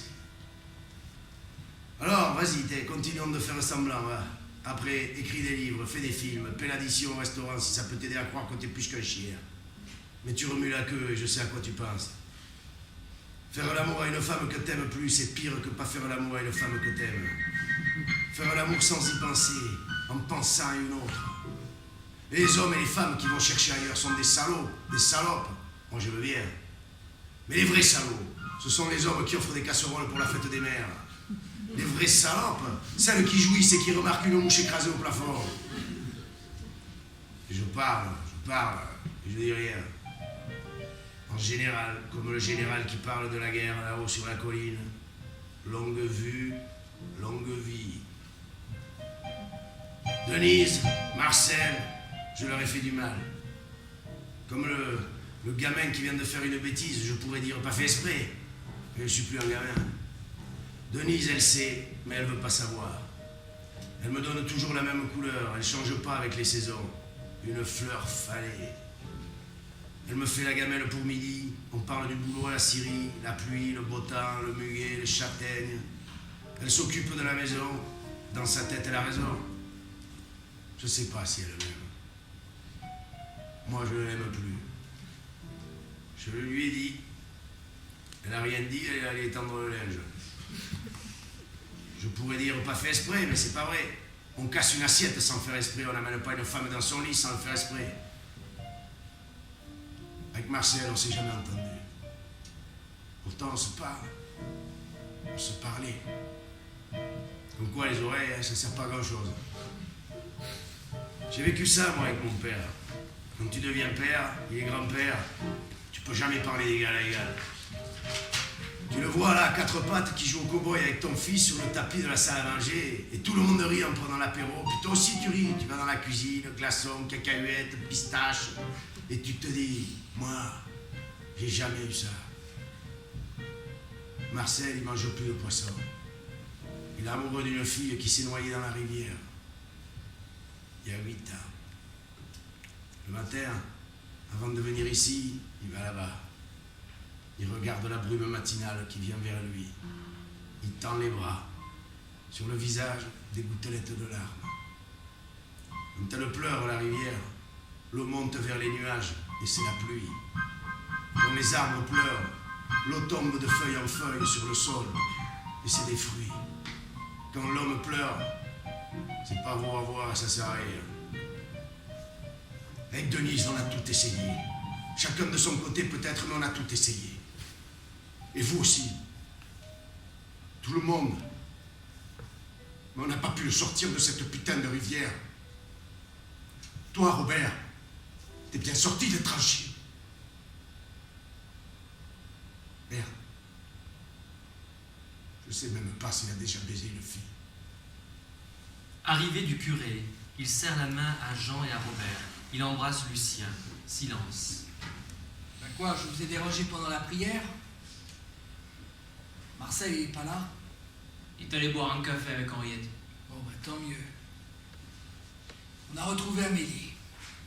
Alors, vas-y, continuons de faire semblant, va. Après, écris des livres, fais des films, paie l'addition au restaurant si ça peut t'aider à croire que t'es plus qu'un chien. Mais tu remues la queue et je sais à quoi tu penses. Faire l'amour à une femme que t'aimes plus, c'est pire que pas faire l'amour à une femme que t'aimes. Faire l'amour sans y penser, en pensant à une autre. Et les hommes et les femmes qui vont chercher ailleurs sont des salauds, des salopes. Moi je veux bien. Mais les vrais salauds, ce sont les hommes qui offrent des casseroles pour la fête des mères. Les vraies salopes, celles qui jouissent et qui remarquent une mouche écrasée au plafond. Et je parle, et je dis rien. En général, comme le général qui parle de la guerre là-haut sur la colline. Longue vue, longue vie. Denise, Marcel, je leur ai fait du mal. Comme le gamin qui vient de faire une bêtise, je pourrais dire pas fait exprès, mais je suis plus un gamin. Denise, elle sait, mais elle veut pas savoir. Elle me donne toujours la même couleur, elle change pas avec les saisons. Une fleur fanée. Elle me fait la gamelle pour midi. On parle du boulot à la Syrie, la pluie, le beau temps, le muguet, les châtaignes. Elle s'occupe de la maison. Dans sa tête, elle a raison. Je sais pas si elle m'aime. Moi, je ne l'aime plus. Je le lui ai dit. Elle n'a rien dit, elle est allée étendre le linge. Je pourrais dire pas fait exprès, mais c'est pas vrai. On casse une assiette sans faire exprès, on n'amène pas une femme dans son lit sans le faire exprès. Avec Marcel, on s'est jamais entendu. Pourtant, on se parle. On se parlait. Comme quoi, les oreilles, ça sert pas à grand-chose. J'ai vécu ça, moi, avec mon père. Quand tu deviens père, il est grand-père, tu peux jamais parler d'égal à égal. Tu le vois là, à quatre pattes, qui joue au cow-boy avec ton fils sur le tapis de la salle à manger, et tout le monde rit en prenant l'apéro. Puis toi aussi tu ris, tu vas dans la cuisine, glaçons, cacahuètes, pistaches, et tu te dis, moi, j'ai jamais eu ça. Marcel, il mange plus de poisson. Il est amoureux d'une fille qui s'est noyée dans la rivière. Il y a 8 ans. Le matin, avant de venir ici, il va là-bas. Il regarde la brume matinale qui vient vers lui. Il tend les bras. Sur le visage, des gouttelettes de larmes. Quand elle pleure, la rivière, l'eau monte vers les nuages et c'est la pluie. Quand les arbres pleurent, l'eau tombe de feuille en feuille sur le sol et c'est des fruits. Quand l'homme pleure, c'est pas beau à voir, ça sert à rien. Avec Denise, on a tout essayé. Chacun de son côté peut-être, mais on a tout essayé. Et vous aussi. Tout le monde. Mais on n'a pas pu le sortir de cette putain de rivière. Toi, Robert, t'es bien sorti des tranchées. Merde. Je sais même pas s'il a déjà baisé une fille. Arrivé du curé, il serre la main à Jean et à Robert. Il embrasse Lucien. Silence. Ben quoi, je vous ai dérangé pendant la prière? Marcel, il est pas là? Il est allé boire un café avec Henriette. Bon, ben tant mieux. On a retrouvé Amélie.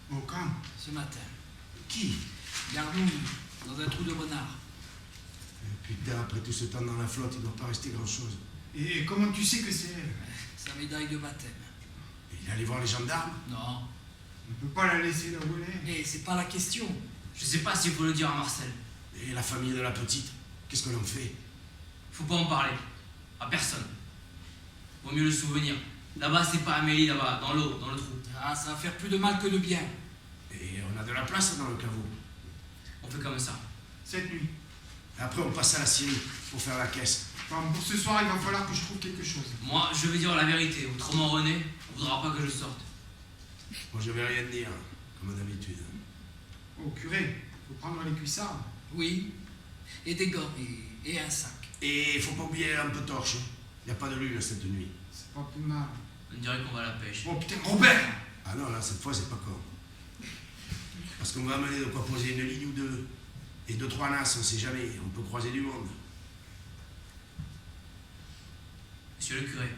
Au camp. Ce matin. Qui? Garde-nous, dans un trou de renard. Putain, après tout ce temps dans la flotte, il ne doit pas rester grand-chose. Et comment tu sais que c'est elle? Sa médaille de baptême. Il est allé voir les gendarmes? Non. On ne peut pas la laisser là où elle est. Mais c'est pas la question. Je sais pas s'il faut le dire à Marcel. Et la famille de la petite, qu'est-ce que l'on fait? Faut pas en parler. À personne. Vaut mieux le souvenir. Là-bas, c'est pas Amélie, là-bas, dans l'eau, dans le trou. Ah, ça va faire plus de mal que de bien. Et on a de la place dans le caveau. On fait comme ça. Cette nuit. Et après, on passe à la Syrie pour faire la caisse. Enfin, pour ce soir, il va falloir que je trouve quelque chose. Moi, je vais dire la vérité. Autrement, René, on voudra pas que je sorte. Moi, je vais rien dire, comme d'habitude. Oh, curé, faut prendre les cuissards. Oui. Et des gants et un sac. Et il faut pas oublier un peu torche. Il n'y a pas de lune cette nuit. C'est pas plus mal. On dirait qu'on va à la pêche. Oh putain, Robert! Ah non, là, cette fois, c'est pas con. Parce qu'on va amener de quoi poser une ligne ou deux. Et 2-3 nasses, on sait jamais. On peut croiser du monde. Monsieur le curé,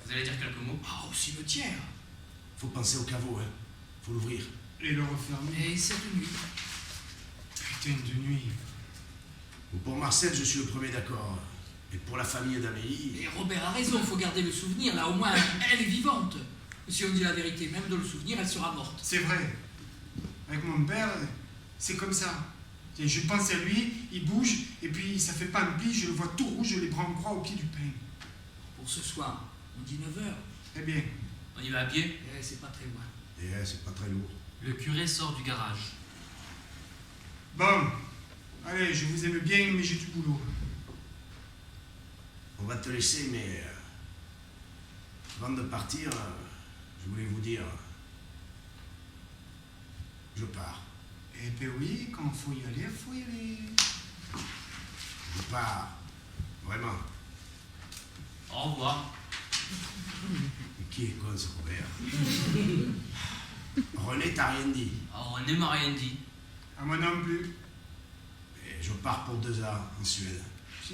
vous allez dire quelques mots? Ah, au cimetière. Faut penser au caveau, hein. Faut l'ouvrir. Et le refermer. Et cette nuit. Putain de nuit. Pour Marcel, je suis le premier d'accord. Et pour la famille d'Amélie... Et Robert a raison, faut garder le souvenir. Là, au moins, elle est vivante. Si on dit la vérité, même de le souvenir, elle sera morte. C'est vrai. Avec mon père, c'est comme ça. Tiens, je pense à lui, il bouge, et puis ça fait pas un pli, je le vois tout rouge, les bras en croix au pied du pain. Pour ce soir, on dit 9h. Eh bien, On y va à pied? Eh, c'est pas très loin. Et c'est pas très lourd. Le curé sort du garage. bon. Allez, je vous aime bien, mais j'ai du boulot. On va te laisser, mais... avant de partir, je voulais vous dire... je pars. Eh ben oui, quand faut y aller, faut y aller. Je pars. Vraiment. Au revoir. Mais qui est con, ce Robert? René t'a rien dit. Alors, René m'a rien dit. À moi non plus. Et je pars pour 2 ans en Suède.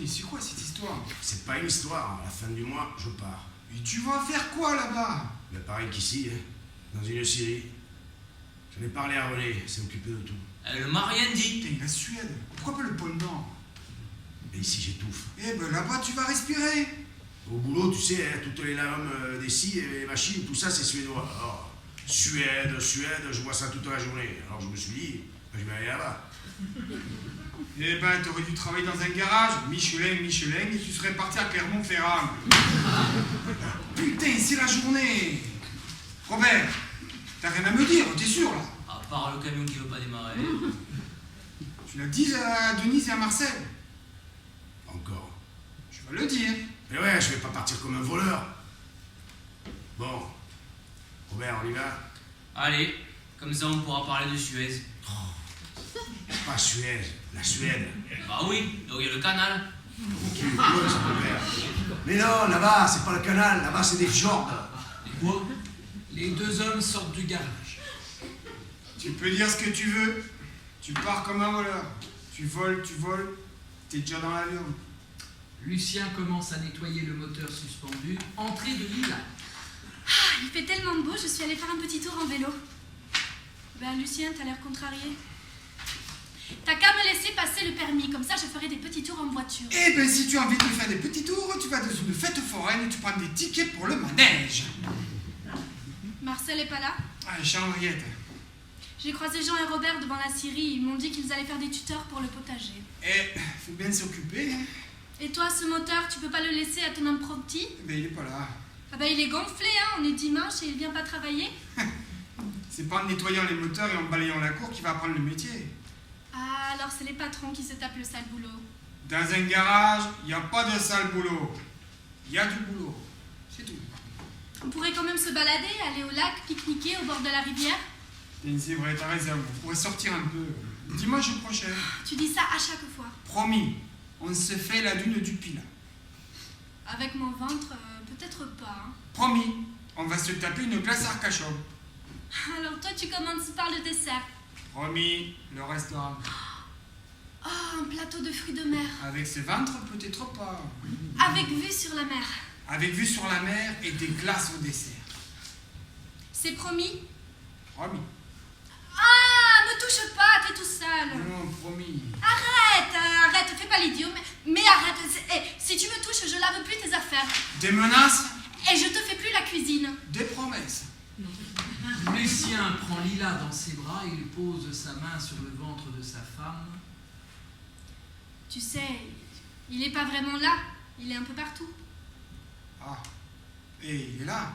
C'est quoi cette histoire? C'est pas une histoire. À la fin du mois, je pars. Mais tu vas faire quoi là-bas? Mais pareil qu'ici, hein. Dans une scierie. J'en ai parlé à René, il s'est occupé de tout. Elle m'a rien dit. Putain, la Suède. Pourquoi pas le pôle Nord? Mais ici, j'étouffe. Eh ben là-bas, tu vas respirer. Au boulot, tu sais, hein, toutes les lames des scies et les machines, tout ça, c'est suédois. Alors, Suède, je vois ça toute la journée. Alors je me suis dit, je vais aller là-bas. Eh ben, t'aurais dû travailler dans un garage, Michelin, et tu serais parti à Clermont-Ferrand. Putain, c'est la journée. Robert, t'as rien à me dire, t'es sûr, là? À part le camion qui veut pas démarrer. Tu l'as dit à Denise et à Marcel. Encore. Je vais le dire. Mais ouais, je vais pas partir comme un voleur. Bon. Robert, on y va? Allez, comme ça on pourra parler de Suez. Pas Suez, la Suède. Bah oui, donc il y a le canal. Qui est con, ça, Robert. Mais non, là-bas, c'est pas le canal, là-bas, c'est des fjords. Et quoi? Les deux hommes sortent du garage. Tu peux dire ce que tu veux. Tu pars comme un voleur. Tu voles, t'es déjà dans l'avion. Lucien commence à nettoyer le moteur suspendu. Entrée de Lila. Ah, il fait tellement beau, je suis allée faire un petit tour en vélo. Ben, Lucien, t'as l'air contrarié. T'as qu'à me laisser passer le permis, comme ça je ferai des petits tours en voiture. Eh ben, si tu as envie de faire des petits tours, tu vas dans une fête foraine et tu prends des tickets pour le manège. Marcel est pas là? Ah, Henriette. J'ai croisé Jean et Robert devant la scierie, ils m'ont dit qu'ils allaient faire des tuteurs pour le potager. Eh, faut bien s'occuper, hein. Et toi, ce moteur, tu peux pas le laisser à ton apprenti? Eh ben, il est pas là. Ah ben, il est gonflé, hein, on est dimanche et il vient pas travailler. C'est pas en nettoyant les moteurs et en balayant la cour qu'il va apprendre le métier. Ah, alors c'est les patrons qui se tapent le sale boulot. Dans un garage, il n'y a pas de sale boulot. Il y a du boulot. C'est tout. On pourrait quand même se balader, aller au lac, pique-niquer au bord de la rivière. C'est vrai, t'as raison. On pourrait sortir un peu. Dimanche prochain. Tu dis ça à chaque fois. Promis, on se fait la dune du Pilat. Avec mon ventre, peut-être pas. Hein. Promis, on va se taper une glace Arcachon. Alors toi, tu commences par le dessert. Promis, le restaurant. Oh, un plateau de fruits de mer. Avec ce ventre, peut-être pas. Avec vue sur la mer. Avec vue sur la mer et des glaces au dessert. C'est promis? Promis. Ah, me touche pas, t'es tout sale. Non, promis. Arrête, fais pas l'idiot, mais arrête. Si tu me touches, je lave plus tes affaires. Des menaces? Et je te fais plus la cuisine. Des promesses. Lucien prend Lila dans ses bras et il pose sa main sur le ventre de sa femme. Tu sais, il est pas vraiment là. Il est un peu partout. Ah, et il est là.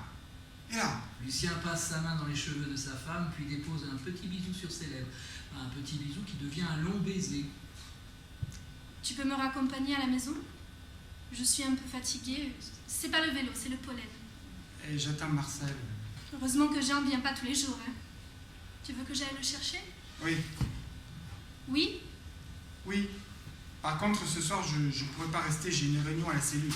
Et là. Lucien passe sa main dans les cheveux de sa femme, puis dépose un petit bisou sur ses lèvres. Un petit bisou qui devient un long baiser. Tu peux me raccompagner à la maison? Je suis un peu fatiguée. C'est pas le vélo, c'est le pollen. Et j'attends Marcel. Heureusement que Jean vient pas tous les jours. Hein. Tu veux que j'aille le chercher? Oui. Oui? Oui. Par contre, ce soir, je pourrais pas rester, j'ai une réunion à la cellule.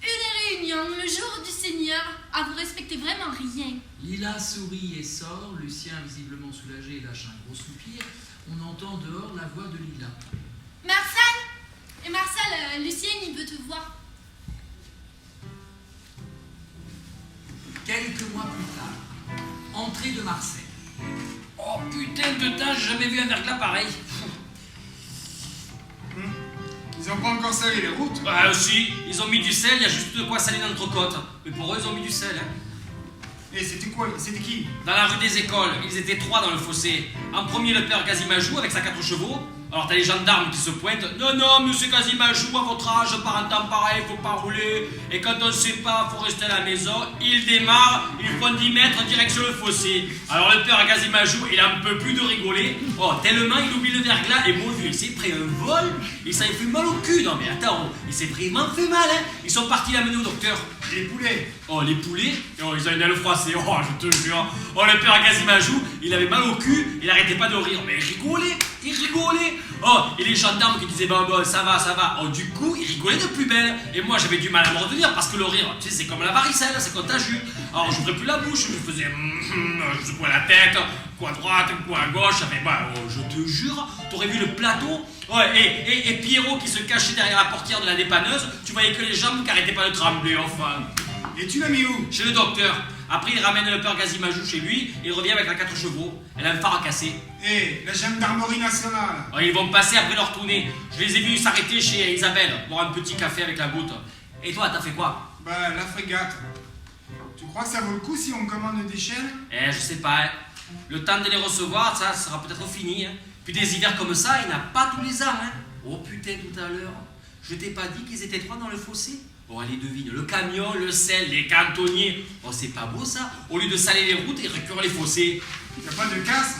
Une réunion, le jour du Seigneur. Ah, vous respectez vraiment rien. Lila sourit et sort. Lucien, visiblement soulagé, lâche un gros soupir. On entend dehors la voix de Lila. Marcel! Et Marcel, Lucien, il veut te voir. Quelques mois plus tard, entrée de Marcel. Oh putain de temps, j'ai jamais vu un verglas pareil. Ils ont pas encore salé les routes. Ah si, ils ont mis du sel, il y a juste de quoi saler l'entrecôte. Mais pour eux, ils ont mis du sel. Hein. Et c'était quoi? C'était qui? Dans la rue des Écoles, ils étaient 3 dans le fossé. En premier, le père Gazimajou avec sa 4 chevaux. Alors t'as les gendarmes qui se pointent. Non, monsieur Gazimajou, à votre âge, par un temps pareil, faut pas rouler. Et quand on sait pas, faut rester à la maison. Ils démarrent, ils font 10 mètres direction le fossé. Alors le père Gazimajou, il en peut plus de rigoler. Oh, tellement il oublie le verglas. Et mon vieux, il s'est pris un vol. Et ça lui fait mal au cul. Non mais attends, il s'est vraiment fait mal, hein. Ils sont partis l'amener au docteur. Les poulets. Oh, les poulets, oh, ils ont une aile froissée, oh, je te jure. Oh, le père Gazimajou, il avait mal au cul, il arrêtait pas de rire, mais il rigolait. Oh, et les gendarmes qui disaient, bon, ça va. Oh, du coup, il rigolait de plus belle. Et moi, j'avais du mal à me retenir parce que le rire, tu sais, c'est comme la varicelle, c'est contagieux. Alors, j'ouvrais plus la bouche, je faisais, je secouais la tête, coup à droite, coup à gauche. Je te jure, t'aurais vu le plateau. Ouais, et Pierrot qui se cachait derrière la portière de la dépanneuse, tu voyais que les jambes qui arrêtaient pas de trembler, enfin. Et tu l'as mis où? Chez le docteur. Après, il ramène le père Gazimajou chez lui, et il revient avec la 4 chevaux. Elle a un phare à casser. Hé, la gendarmerie nationale. Oh, ils vont passer après leur tournée. Je les ai vus s'arrêter chez Isabelle, boire un petit café avec la goutte. Et toi, t'as fait quoi? Bah, la frégate. Tu crois que ça vaut le coup si on commande des chaînes? Je sais pas. Hein. Le temps de les recevoir, ça sera peut-être fini. Hein. Puis des hivers comme ça, il n'y en a pas tous les ans. Hein. Oh putain, tout à l'heure, je t'ai pas dit qu'ils étaient 3 dans le fossé? Bon, allez, devine. Le camion, le sel, les cantonniers. Oh, c'est pas beau ça? Au lieu de saler les routes et récurer les fossés. Y'a pas de casse?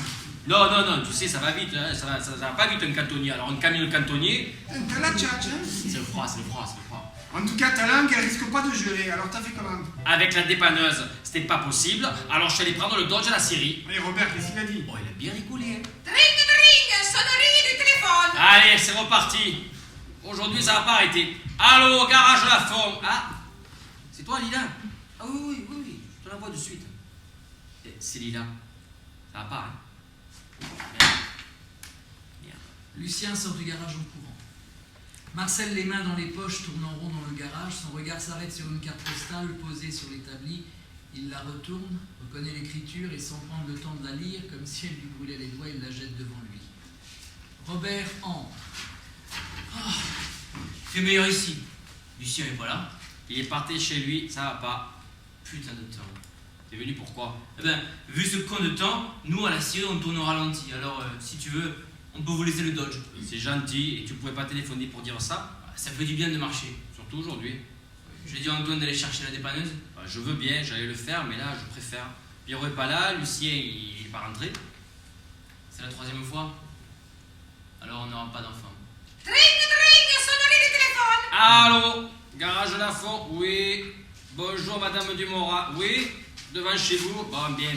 Non, tu sais, ça va vite. Hein. Ça va pas vite un cantonnier. Alors, un camion de cantonnier. T'as la tchatch, hein? C'est le froid. En tout cas, ta langue, elle risque pas de geler. Alors t'as fait comment? Avec la dépanneuse, c'était pas possible. Alors, je suis allé prendre le Dodge à la Syrie. Mais Robert, qu'est-ce qu'il a dit? Bon, il a bien rigolé. Hein. Dring, sonnerie du téléphone. Allez, c'est reparti. Aujourd'hui, ça va pas arrêter. Allô, garage Lafont. Ah, c'est toi, Lila? Ah oui, je te l'envoie de suite. C'est Lila. Ça va pas, hein? Merde. Lucien sort du garage en courant. Marcel, les mains dans les poches, tourne en rond dans le garage. Son regard s'arrête sur une carte postale posée sur l'établi. Il la retourne, reconnaît l'écriture et sans prendre le temps de la lire, comme si elle lui brûlait les doigts, il la jette devant lui. Robert entre. Oh, il fait meilleur ici. Lucien est pas là. Il est parti chez lui, ça va pas. Putain de temps. T'es venu pourquoi? Eh ben, vu ce con de temps, nous à la Syrie on tourne au ralenti. Alors, si tu veux, on peut vous laisser le Dodge. C'est gentil, et tu pouvais pas téléphoner pour dire ça? Ça fait du bien de marcher. Surtout aujourd'hui. J'ai dit à Antoine d'aller chercher la dépanneuse. Je veux bien, j'allais le faire, mais là, je préfère. Pierrot est pas là, Lucien, il est pas rentré. C'est la 3e fois. Alors on n'aura pas d'enfant. Dring, sonnerie du téléphone. Allô, garage Lafont, oui. Bonjour, Madame Dumora, oui. Devant chez vous, bon, bien.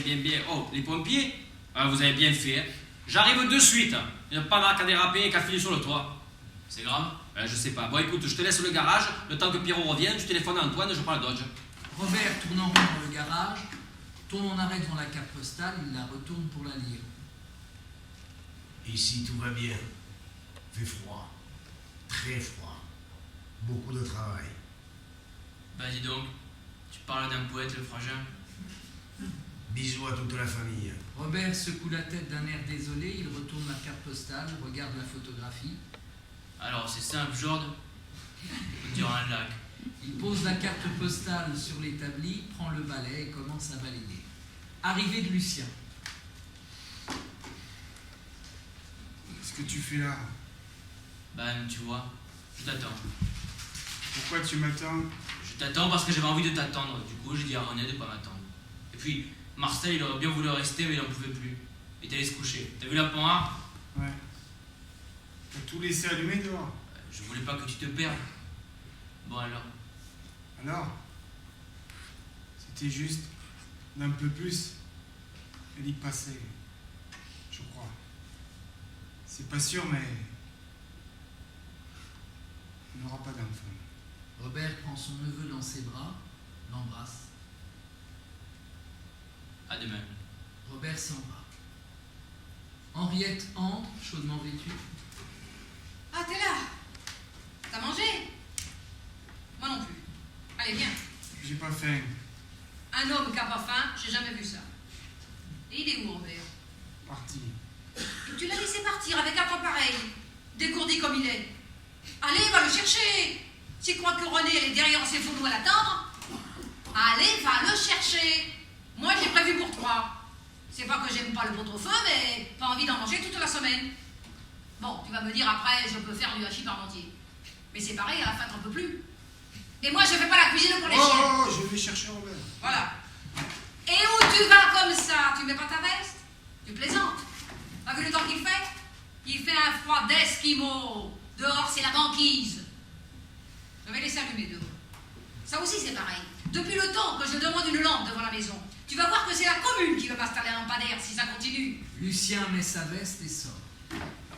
Oh, les pompiers? Vous avez bien fait, hein. J'arrive de suite. Il n'y a pas marque à déraper et qu'à filer sur le toit. C'est grave? Je sais pas. Bon, écoute, je te laisse le garage. Le temps que Pierrot revienne, tu téléphones à Antoine, je prends le Dodge. Robert tourne en rond dans le garage, tourne en arrêt devant la carte postale, il la retourne pour la lire. Ici, tout va bien. Fait froid. Très froid. Beaucoup de travail. Bah dis donc, tu parles d'un poète, le frangin. Bisous à toute la famille. Robert secoue la tête d'un air désolé, il retourne la carte postale, regarde la photographie. Alors c'est simple, Jord. On dirait un lac. Il pose la carte postale sur l'établi, prend le balai et commence à balayer. Arrivée de Lucien. Qu'est-ce que tu fais là? Ben, tu vois, je t'attends. Pourquoi tu m'attends? Je t'attends parce que j'avais envie de t'attendre. Du coup, j'ai dit à René de pas m'attendre. Et puis, Marcel, il aurait bien voulu rester, mais il n'en pouvait plus. Il est allé se coucher. T'as vu la panhard? Ouais. T'as tout laissé allumer dehors. Je voulais pas que tu te perdes. Bon alors. Alors? C'était juste d'un peu plus. Elle y passait. Je crois. C'est pas sûr, mais on n'aura pas d'enfant. Robert prend son neveu dans ses bras, l'embrasse. À demain. Robert s'en va. Henriette entre, chaudement vêtue. Ah, t'es là. T'as mangé? Moi non plus. Allez, viens. J'ai pas faim. Un homme qui a pas faim, j'ai jamais vu ça. Et il est où, Robert? Parti. Tu l'as laissé partir avec un temps pareil, dégourdi comme il est. Allez, va le chercher. Tu crois que René, elle est derrière ses fourneaux à l'attendre? Allez, va le chercher. Moi, j'ai prévu pour 3. C'est pas que j'aime pas le pot-au-feu, mais pas envie d'en manger toute la semaine. Bon, tu vas me dire après, je peux faire du hachis parmentier. Mais c'est pareil, à la fin, t'en peux plus. Et moi, je fais pas la cuisine pour les chiens. Oh, je vais chercher Robert. Voilà. Et où tu vas comme ça? Tu mets pas ta veste? Tu plaisantes? T'as vu le temps qu'il fait? Il fait un froid d'esquimau. Dehors, c'est la banquise. Je vais laisser allumer dehors. Ça aussi, c'est pareil. Depuis le temps que je demande une lampe devant la maison, tu vas voir que c'est la commune qui va m'installer un lampadaire si ça continue. Lucien met sa veste et sort.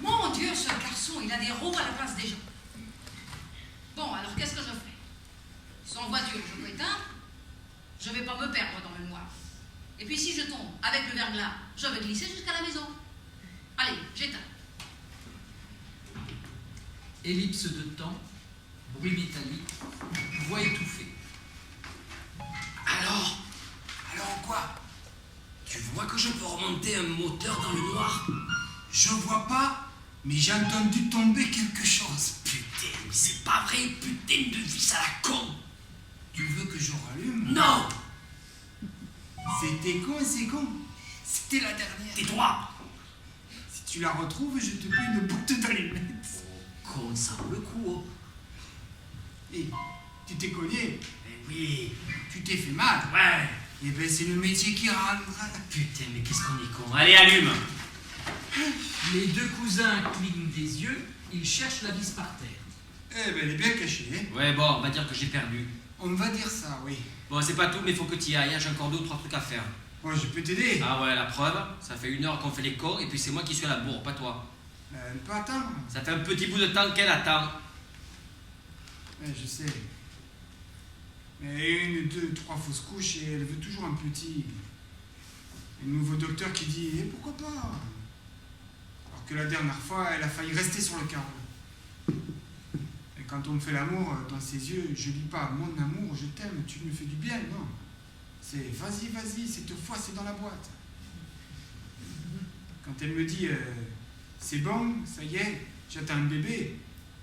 Mon Dieu, ce garçon, il a des roues à la place des gens. Bon, alors qu'est-ce que je fais? Sans voiture, je peux éteindre. Je vais pas me perdre dans le noir. Et puis si je tombe avec le verglas, je vais glisser jusqu'à la maison. Allez, j'éteins. Ellipse de temps, bruit métallique, voix étouffée. Alors Je vois pas, mais j'ai entendu tomber quelque chose. Putain, mais c'est pas vrai, putain de vis à la con. Tu veux que je rallume? Non. C'était con, c'est con. C'était la dernière. Tais-toi. Si tu la retrouves, je te mets une botte dans les mains. Con, ça vaut le coup, oh. Et tu t'es cogné. Eh oui. Tu t'es fait mal. Ouais. Eh ben c'est le métier qui rentre. Putain, mais qu'est-ce qu'on est con. Allez, allume. Les deux cousins clignent des yeux, ils cherchent la vis par terre. Eh ben elle est bien cachée. Hein. Ouais, bon, on va dire que j'ai perdu. On va dire ça, oui. Bon, c'est pas tout, mais faut que tu y ailles. J'ai encore 2 ou 3 trucs à faire. Moi, je peux t'aider. Ah ouais, la preuve, ça fait 1 heure qu'on fait les cons, et puis c'est moi qui suis à la bourre, pas toi. Elle peut attendre. Ça fait un petit bout de temps qu'elle attend. Ouais, je sais. Mais 1, 2, 3 fausses couches et elle veut toujours un petit. Et le nouveau docteur qui dit eh, pourquoi pas. Alors que la dernière fois, elle a failli rester sur le carreau. Et quand on me fait l'amour dans ses yeux, je dis pas mon amour, je t'aime, tu me fais du bien, non. C'est vas-y, vas-y, cette fois c'est dans la boîte. Quand elle me dit c'est bon, ça y est, j'attends un bébé,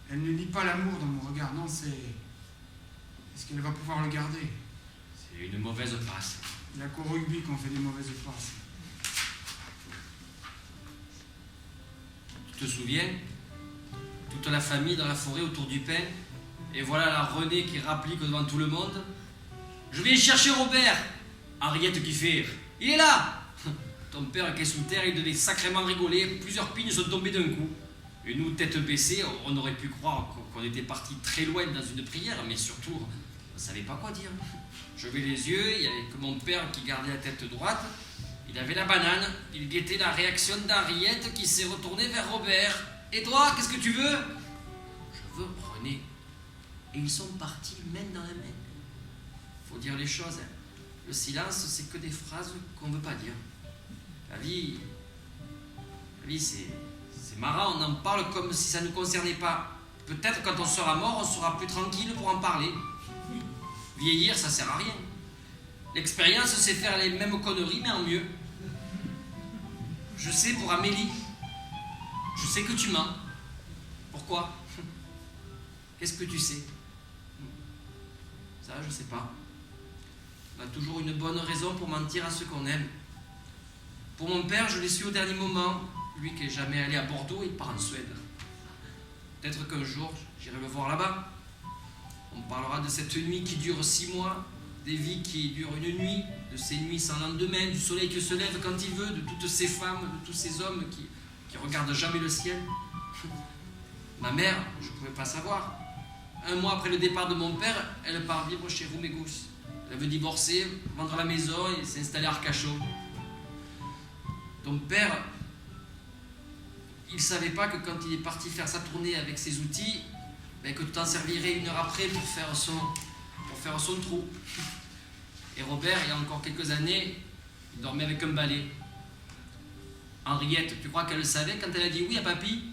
elle ne lit pas l'amour dans mon regard, non, c'est est-ce qu'elle va pouvoir le garder? C'est une mauvaise passe. Il n'y a qu'au rugby qu'on fait des mauvaises passes. Tu te souviens? Toute la famille dans la forêt autour du pain, et voilà la Renée qui rapplique devant tout le monde. Je viens chercher Robert. Henriette qui fait il est là. Ton père qui est sous terre, il devait sacrément rigoler. Plusieurs pignes sont tombées d'un coup. Et nous, tête baissée, on aurait pu croire qu'on était parti très loin dans une prière, mais surtout, on ne savait pas quoi dire. Je levais les yeux, il n'y avait que mon père qui gardait la tête droite. Il avait la banane, il guettait la réaction d'Henriette qui s'est retournée vers Robert. Et toi, qu'est-ce que tu veux? Je veux René. Et ils sont partis main dans la main. Faut dire les choses. Le silence, c'est que des phrases qu'on ne veut pas dire. La vie, c'est marrant, on en parle comme si ça ne nous concernait pas. Peut-être quand on sera mort, on sera plus tranquille pour en parler. Vieillir, ça sert à rien. L'expérience, c'est faire les mêmes conneries, mais en mieux. Je sais pour Amélie. Je sais que tu mens. Pourquoi? Qu'est-ce que tu sais? Ça, je sais pas. On a toujours une bonne raison pour mentir à ceux qu'on aime. Pour mon père, je l'ai su au dernier moment. Lui qui n'est jamais allé à Bordeaux, il part en Suède. Peut-être qu'un jour, j'irai le voir là-bas. On parlera de cette nuit qui dure 6 mois, des vies qui durent une nuit, de ces nuits sans lendemain, du soleil qui se lève quand il veut, de toutes ces femmes, de tous ces hommes qui regardent jamais le ciel. Ma mère, je ne pouvais pas savoir. 1 mois après le départ de mon père, elle part vivre chez Roumégus. Elle veut divorcer, vendre la maison et s'installer à Arcachon. Ton père, il ne savait pas que quand il est parti faire sa tournée avec ses outils, ben que tu t'en servirais 1 heure après pour faire son trou. Et Robert, il y a encore quelques années, il dormait avec un balai. Henriette, tu crois qu'elle le savait quand elle a dit oui à papy?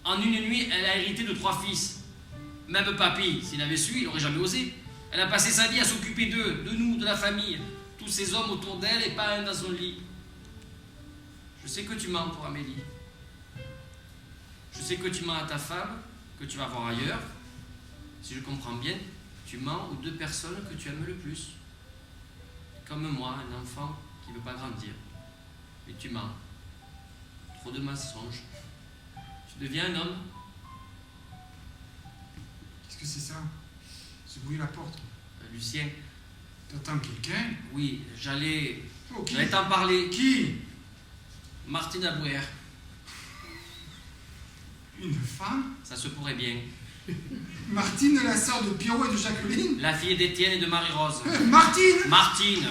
En une nuit, elle a hérité de 3 fils. Même papy, s'il avait su, il n'aurait jamais osé. Elle a passé sa vie à s'occuper d'eux, de nous, de la famille. Tous ces hommes autour d'elle et pas un dans son lit. Je sais que tu mens pour Amélie. Je sais que tu mens à ta femme, que tu vas voir ailleurs. Si je comprends bien, tu mens aux 2 personnes que tu aimes le plus. Comme moi, un enfant qui ne veut pas grandir. Mais tu mens. Trop de mensonges. Tu deviens un homme. Qu'est-ce que c'est ça? Se brouiller la porte. Lucien. T'attends quelqu'un? Oui, j'allais Oh, qui? t'en parler. Qui? Martine Abouer. Une femme? Ça se pourrait bien. Martine, la sœur de Pierrot et de Jacqueline? La fille d'Étienne et de Marie-Rose. Martine! Martine.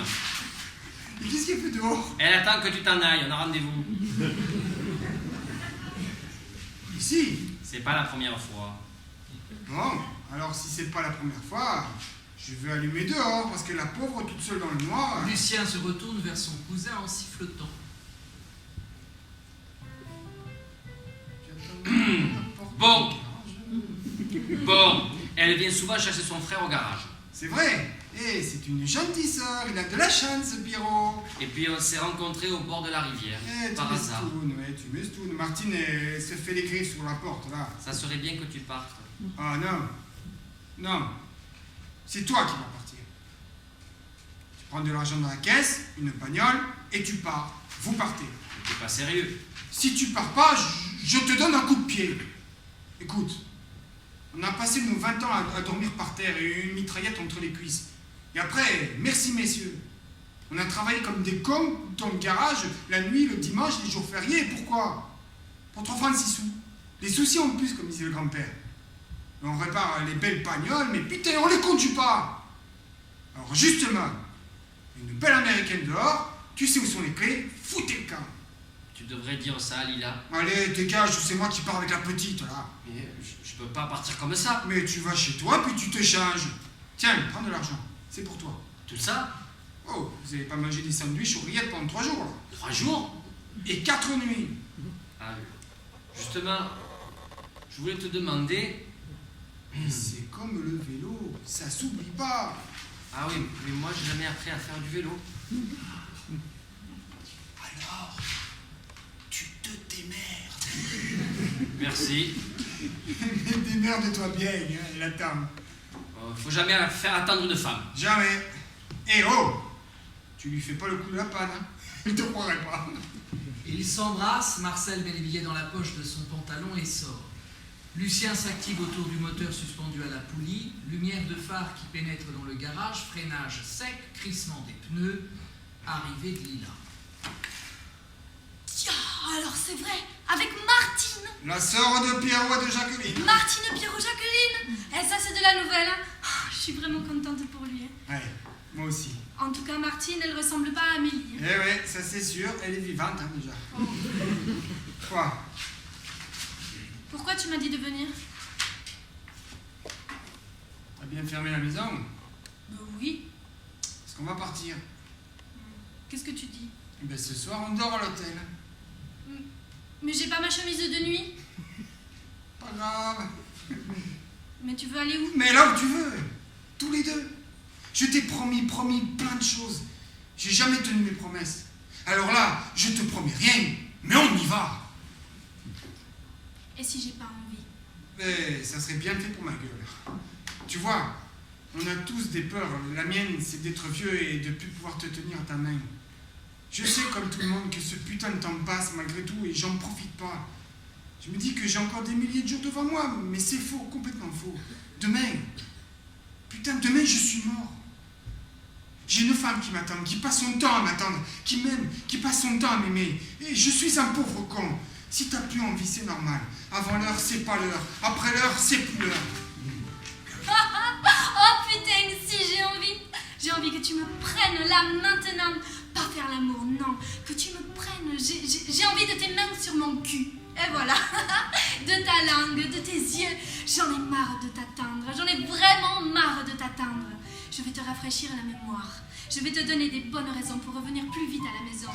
Et qu'est-ce qu'elle fait dehors? Elle attend que tu t'en ailles, on a rendez-vous. Ici? C'est pas la première fois. Bon, alors si c'est pas la première fois, je vais allumer dehors, parce que la pauvre toute seule dans le noir... Lucien se retourne vers son cousin en sifflotant. Bon, elle vient souvent chercher son frère au garage. C'est vrai. Eh, c'est une gentille sœur. Il a de la chance, Pierrot. Et puis on s'est rencontrés au bord de la rivière, Eh, par hasard. tu m'estounes. Martine elle se fait les griffes sur la porte, là. Ça serait bien que tu partes. Ah non. Non. C'est toi qui vas partir. Tu prends de l'argent dans la caisse, une bagnole, et tu pars. Vous partez. T'es pas sérieux. Si tu pars pas, je te donne un coup de pied. Écoute, on a passé nos 20 ans à dormir par terre et une mitraillette entre les cuisses. Et après, merci messieurs. On a travaillé comme des cons dans le garage, la nuit, le dimanche, les jours fériés. Pourquoi? Pour 3 francs 6 sous. Les soucis en plus, comme disait le grand-père. Et on répare les belles bagnoles, mais putain, on les conduit pas. Alors justement, une belle américaine dehors, tu sais où sont les clés, foutez le camp. Tu devrais dire ça à Lila. Allez, dégage, c'est moi qui pars avec la petite, là. Mais je peux pas partir comme ça. Mais tu vas chez toi, puis tu te changes. Tiens, prends de l'argent. C'est pour toi. Tout ça? Oh, vous n'avez pas mangé des sandwichs aux rillettes pendant 3 jours, là. 3 jours? Et 4 nuits. Ah, justement, je voulais te demander... C'est comme le vélo, ça s'oublie pas. Ah oui, mais moi j'ai jamais appris à faire du vélo. Alors, tu te démerdes. Merci. Mais démerde-toi bien, hein, elle attend. Faut jamais faire attendre une femme. Jamais. Eh oh, tu lui fais pas le coup de la panne, hein. Je te croirais pas. Ils s'embrassent, Marcel met les billets dans la poche de son pantalon et sort. Lucien s'active autour du moteur suspendu à la poulie, lumière de phare qui pénètre dans le garage, freinage sec, crissement des pneus, arrivée de Lila. Tiens, alors c'est vrai, avec Martine. La sœur de Pierrot et de Jacqueline. Martine Pierrot-Jacqueline. Eh, ça c'est de la nouvelle, hein. Oh, je suis vraiment contente pour lui. Hein. Ouais, moi aussi. En tout cas, Martine, elle ressemble pas à Amélie. Eh ouais, ça c'est sûr, elle est vivante, hein, déjà. Oh. Quoi? Pourquoi tu m'as dit de venir? T'as bien fermé la maison? Oui. Parce qu'on va partir. Qu'est-ce que tu dis? Eh ben, ce soir, on dort à l'hôtel. Mais j'ai pas ma chemise de nuit. Pas grave. Mais tu veux aller où? Mais là où tu veux. Tous les deux. Je t'ai promis plein de choses. J'ai jamais tenu mes promesses. Alors là, je te promets rien, mais on y va. Et si j'ai pas envie? Mais ça serait bien fait pour ma gueule. Tu vois, on a tous des peurs. La mienne, c'est d'être vieux et de plus pouvoir te tenir à ta main. Je sais, comme tout le monde, que ce putain de temps passe malgré tout et j'en profite pas. Je me dis que j'ai encore des milliers de jours devant moi, mais c'est faux, complètement faux. Demain, putain, demain je suis mort. J'ai une femme qui m'attend, qui passe son temps à m'attendre, qui m'aime, qui passe son temps à m'aimer. Et je suis un pauvre con. Si t'as plus envie, c'est normal. Avant l'heure, c'est pas l'heure. Après l'heure, c'est plus l'heure. Oh putain, si j'ai envie. J'ai envie que tu me prennes là maintenant. Pas faire l'amour, non. Que tu me prennes. J'ai envie de tes mains sur mon cul. Et voilà. De ta langue, de tes yeux. J'en ai marre de t'attendre. J'en ai vraiment marre de t'attendre. Je vais te rafraîchir la mémoire. Je vais te donner des bonnes raisons pour revenir plus vite à la maison.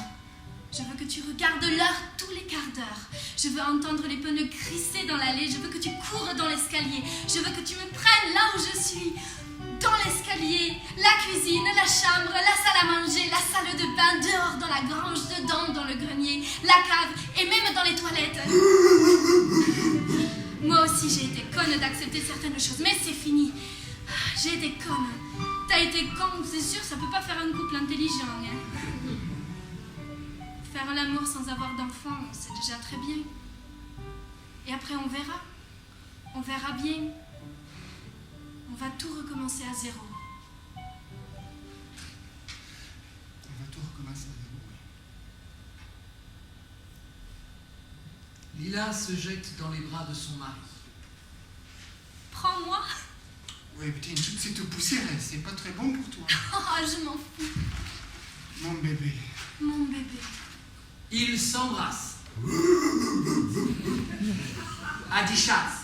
Je veux que tu regardes l'heure tous les quarts d'heure. Je veux entendre les pneus crisser dans l'allée. Je veux que tu cours dans l'escalier. Je veux que tu me prennes là où je suis. Dans l'escalier, la cuisine, la chambre, la salle à manger, la salle de bain, dehors, dans la grange, dedans, dans le grenier, la cave et même dans les toilettes. Moi aussi, j'ai été conne d'accepter certaines choses, mais c'est fini. J'ai été conne. T'as été con, c'est sûr, ça peut pas faire un couple intelligent. Hein. Faire l'amour sans avoir d'enfant, c'est déjà très bien. Et après, on verra. On verra bien. On va tout recommencer à zéro. On va tout recommencer à zéro, oui. Lila se jette dans les bras de son mari. Prends-moi. Oui, putain, toute cette poussière, c'est pas très bon pour toi. Oh, je m'en fous. Mon bébé. Mon bébé. Ils s'embrassent. À 10 chasses.